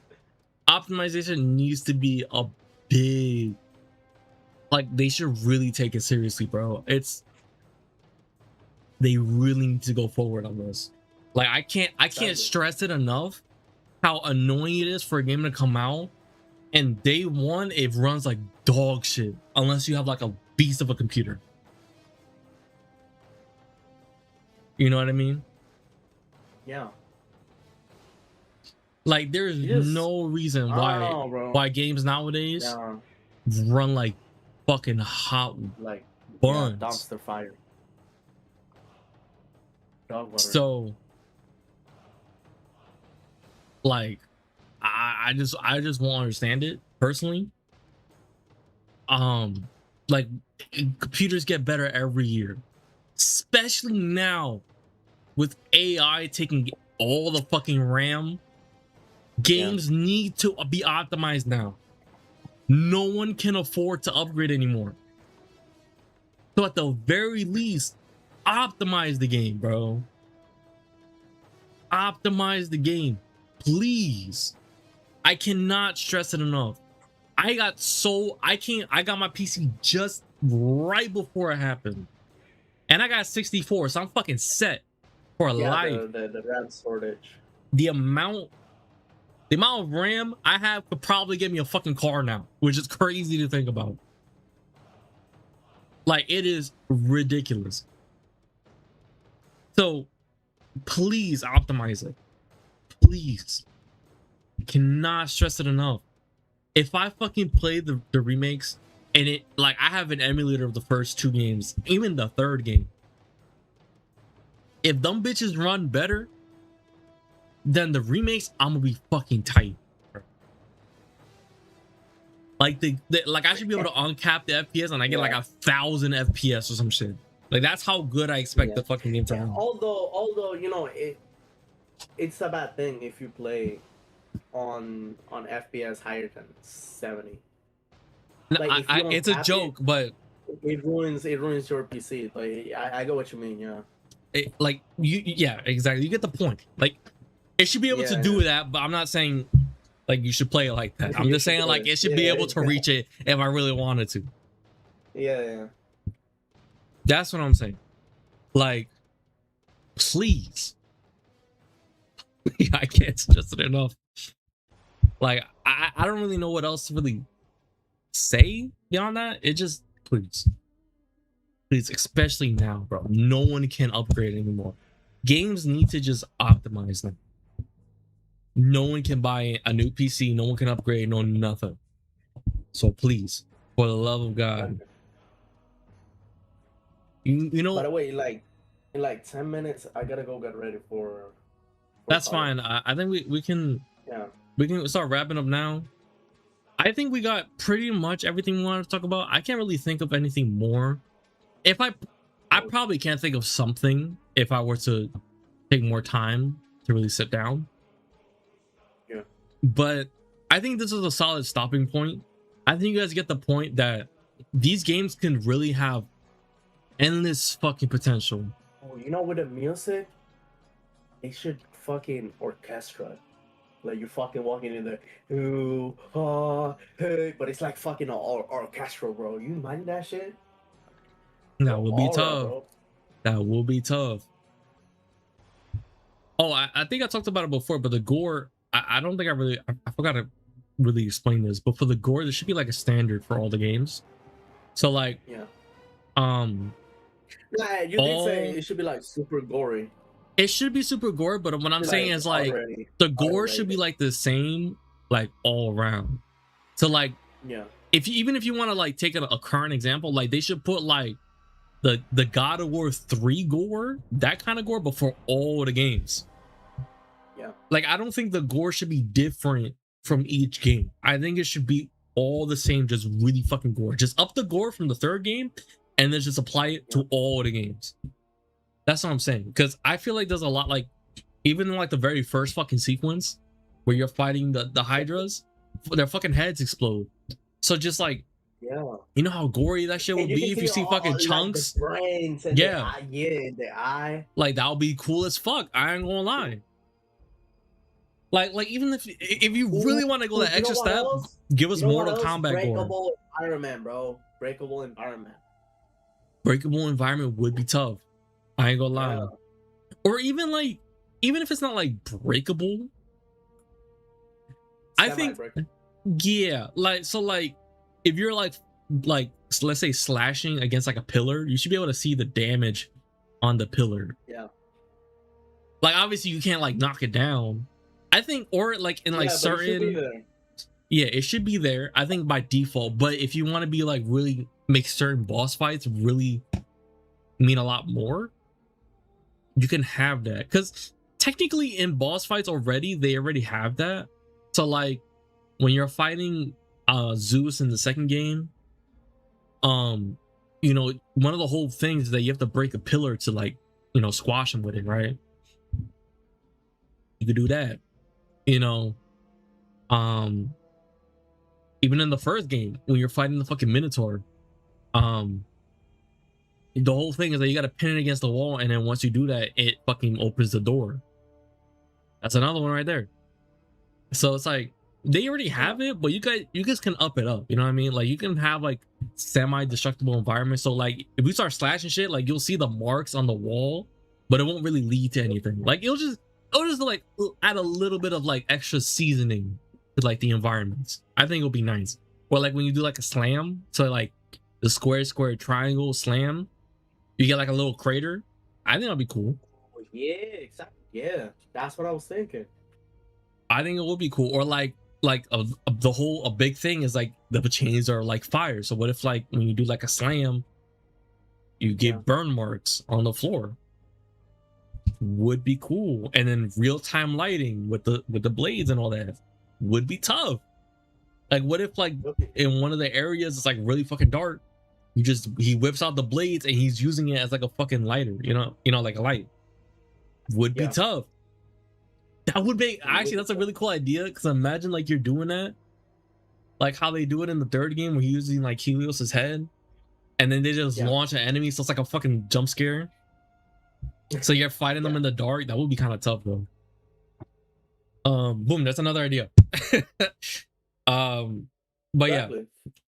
optimization needs to be a big, like they should really take it seriously, bro. They really need to go forward on this. Like I can't stress it enough how annoying it is for a game to come out and day one it runs like dog shit unless you have like a beast of a computer. You know what I mean? Yeah. Like there's no reason why games nowadays run like fucking hot, like buns. Dumpster fire. Dog water. So like I just won't understand it personally. Like computers get better every year, especially now with AI taking all the fucking RAM. Games need to be optimized now. No one can afford to upgrade anymore. So at the very least, optimize the game, bro. Optimize the game, please. I cannot stress it enough. I got my PC just right before it happened. And I got 64, so I'm fucking set for life. The RAM shortage. The amount of RAM I have could probably get me a fucking car now, which is crazy to think about. Like, it is ridiculous. So, please optimize it. Please. I cannot stress it enough. If I fucking play the remakes and it, like, I have an emulator of the first 2 games, even the 3rd game. If them bitches run better than the remakes, I'm gonna be fucking tight. Like like I should be able to uncap the FPS and I get like 1,000 FPS or some shit. Like that's how good I expect the fucking game to run. Although you know it's a bad thing if you play on FPS higher than 70. Like, it's a joke, but it ruins your PC. Like I get what you mean, yeah. Like yeah, exactly. You get the point. Like it should be able to do that, but I'm not saying like you should play it like that. I'm just saying like it should be able to reach it if I really wanted to. Yeah. That's what I'm saying. Like, please. I can't stress it enough. Like, I don't really know what else to really say beyond that. It just, please, especially now, bro. No one can upgrade anymore. Games need to just optimize them. No one can buy a new PC. No one can upgrade. No nothing. So please, for the love of God, You By know, the way, in like 10 minutes, I gotta go get ready for that's college. fine. I think Yeah. we can start wrapping up now. I think we got pretty much everything we wanted to talk about. I can't really think of anything more. If I probably can't think of something if I were to take more time to really sit down. Yeah. But I think this is a solid stopping point. I think you guys get the point that these games can really have endless fucking potential. Oh, you know, with the music, they should fucking orchestra. Like you're fucking walking in there, ooh, hey, but it's like fucking orchestral, bro. You mind that shit? The That will be aura, tough. bro. That will be tough. Oh, I think I talked about it before, but the gore, I don't think I forgot to really explain this, but for the gore, there should be like a standard for all the games. So like, Yeah. um, Nah, you did say it should be like super gory. it should be super gore, but what I'm saying is like the gore should be like the same, like all around. So like, yeah, even if you want to like take a current example, like they should put like the God of War 3 gore, that kind of gore, but for all the games. Yeah. Like I don't think the gore should be different from each game. I think it should be all the same, just really fucking gore. Just up the gore from the third game and then just apply it to all the games. That's what I'm saying. Because I feel like there's a lot, like, even in like the very first fucking sequence where you're fighting the Hydras, their fucking heads explode. So just like, yeah, you know how gory that shit would be if you see fucking like, chunks? the brains and Yeah. the eye. Like that would be cool as fuck. I ain't gonna lie. Like even if you really want to go that extra step, give us Mortal Kombat gore. Breakable environment, bro. Breakable environment. Breakable environment would be tough. I ain't gonna lie. Yeah. Or even like, even if it's not like breakable, I think, yeah, like, so like if you're like so let's say slashing against like a pillar, you should be able to see the damage on the pillar. Yeah. Like obviously you can't like knock it down. I think, or like in like certain, it should be there. I think by default. But if you want to be like really make certain boss fights really mean a lot more, you can have that. Because technically in boss fights already, they already have that. So like when you're fighting Zeus in the second game, you know, one of the whole things is that you have to break a pillar to like, you know, squash him with it, right? You could do that. You know, even in the first game when you're fighting the fucking Minotaur, the whole thing is that you got to pin it against the wall, and then once you do that, it fucking opens the door. That's another one right there. So it's like they already have it, but you guys can up it up. You know what I mean? Like you can have like semi-destructible environment. So like if we start slashing shit, like you'll see the marks on the wall, but it won't really lead to anything. Like it'll just like add a little bit of like extra seasoning to like the environments. I think it'll be nice. Or like when you do like a slam, so like the square triangle slam, you get like a little crater. I think that'll be cool. Yeah, exactly. Yeah, that's what I was thinking. I think it would be cool. Or like the whole a big thing is like the chains are like fire. So what if like when you do like a slam, you get burn marks on the floor? Would be cool. And then real-time lighting with the blades and all that would be tough. Like what if like in one of the areas it's like really fucking dark, he whips out the blades and he's using it as like a fucking lighter, you know, like a light. Would be tough. That would make, actually that's a really cool idea, because imagine like you're doing that like how they do it in the third game where he's using like Helios's head and then they just launch an enemy, so it's like a fucking jump scare. So you're fighting them in the dark. That would be kind of tough though. Boom, that's another idea. But yeah,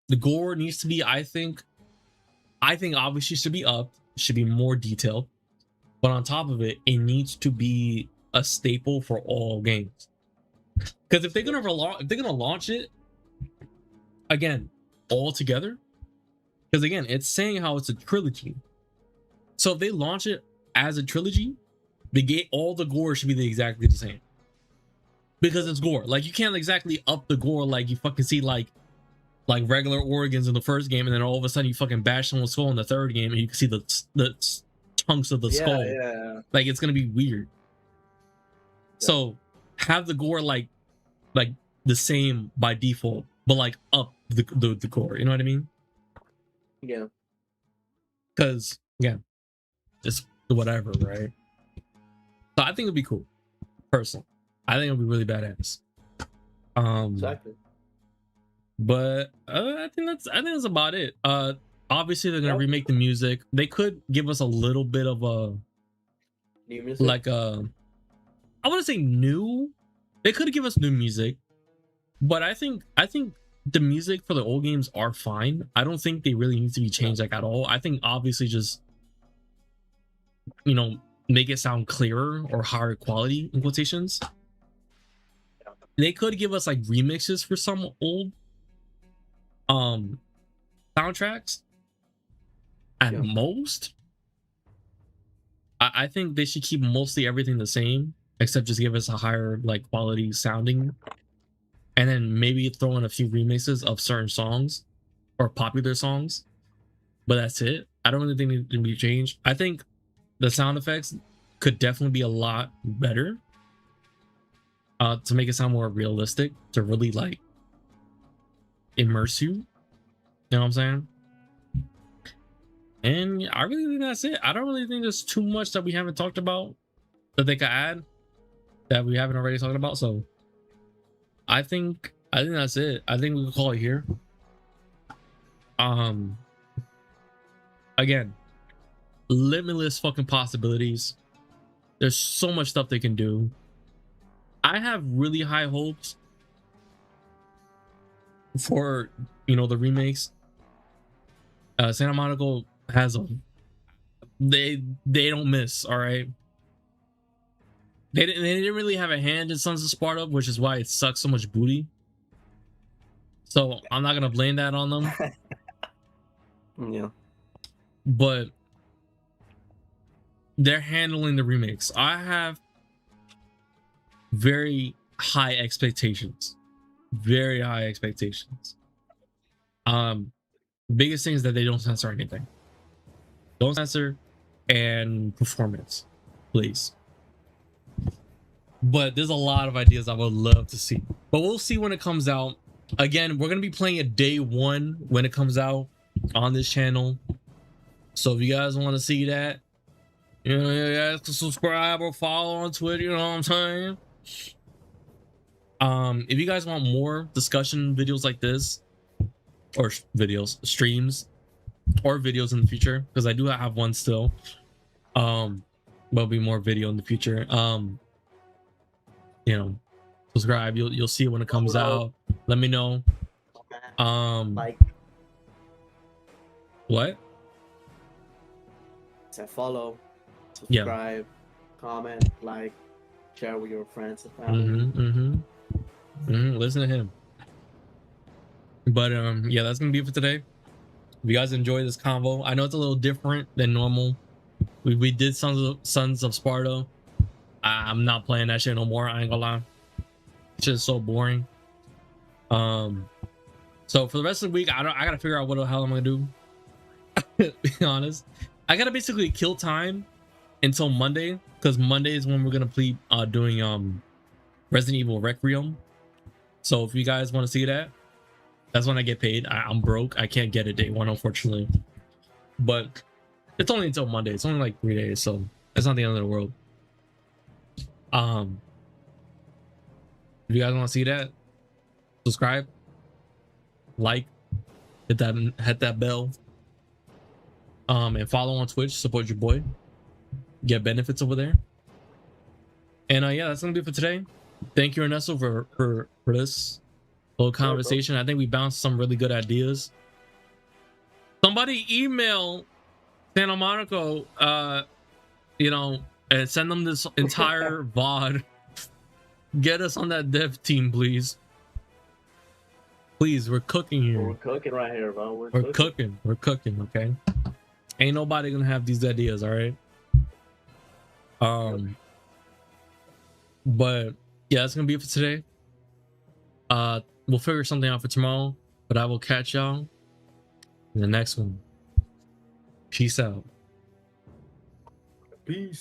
the gore needs to be, I think obviously should be upped, should be more detailed, but on top of it, it needs to be a staple for all games. Because if they're gonna launch it again all together, because again it's saying how it's a trilogy, so if they launch it as a trilogy, all the gore should be exactly the same, because it's gore. Like you can't exactly up the gore like you fucking see like like regular organs in the first game, and then all of a sudden you fucking bash someone's skull in the third game, and you can see the chunks of the skull. Yeah. Like it's gonna be weird. So have the gore like the same by default, but like up the gore. You know what I mean? Yeah. Because yeah, just whatever, right? So I think it'd be cool. Personally, I think it'd be really badass. Exactly. But I think that's about it. Obviously they're gonna remake the music. They could give us a little bit of a New music. like I wouldn't say new. They could give us new music, but I think the music for the old games are fine. I don't think they really need to be changed like at all. I think obviously just, you know, make it sound clearer or higher quality in quotations. They could give us like remixes for some old soundtracks at most. I think they should keep mostly everything the same, except just give us a higher like quality sounding, and then maybe throw in a few remixes of certain songs or popular songs, but that's it. I don't really think it can be changed. I think the sound effects could definitely be a lot better to make it sound more realistic, to really like immerse you. You know what I'm saying? And I really think that's it. I don't really think there's too much that we haven't talked about that they could add that we haven't already talked about. So I think that's it. I think we can call it here. Again, limitless fucking possibilities. There's so much stuff they can do. I have really high hopes for, you know, the remakes. Santa Monica has a they don't miss. All right, they didn't really have a hand in Sons of Sparta, which is why it sucks so much booty. So I'm not gonna blame that on them. Yeah, but they're handling the remakes. I have very high expectations. Very high expectations. Biggest thing is that they don't censor anything. Don't censor and performance, please. But there's a lot of ideas I would love to see. But we'll see when it comes out. Again, we're gonna be playing it day one when it comes out on this channel. So if you guys want to see that, you know, you guys can subscribe or follow on Twitter. You know what I'm saying? If you guys want more discussion videos like this, or videos, streams, or videos in the future, because I do have one still, there'll be more video in the future. You know, subscribe. You'll see it when it comes out. Let me know. like, what? say follow, subscribe, comment, like, share with your friends and family. Listen to him. But yeah, that's gonna be it for today. If you guys enjoy this convo, I know it's a little different than normal. We did Sons of Sparta. I'm not playing that shit no more. I ain't gonna lie. It's just so boring. So for the rest of the week, I gotta figure out what the hell I'm gonna do. Be honest, I gotta basically kill time until Monday, because Monday is when we're gonna be doing Resident Evil Requiem. So if you guys want to see that, that's when I get paid. I'm broke. I can't get it day one, unfortunately. But it's only until Monday. It's only like 3 days, so it's not the end of the world. If you guys want to see that, subscribe, like, hit that bell, and follow on Twitch. Support your boy. Get benefits over there. And yeah, that's gonna be it for today. Thank you, Ernesto, for this little conversation. I think we bounced some really good ideas. Somebody email Santa Monica, you know, and send them this entire VOD. Get us on that dev team, please. Please, we're cooking here. We're cooking right here, bro. We're cooking. We're cooking, okay? Ain't nobody gonna have these ideas, all right? But yeah, that's gonna be it for today. We'll figure something out for tomorrow. But I will catch y'all in the next one. Peace out. Peace.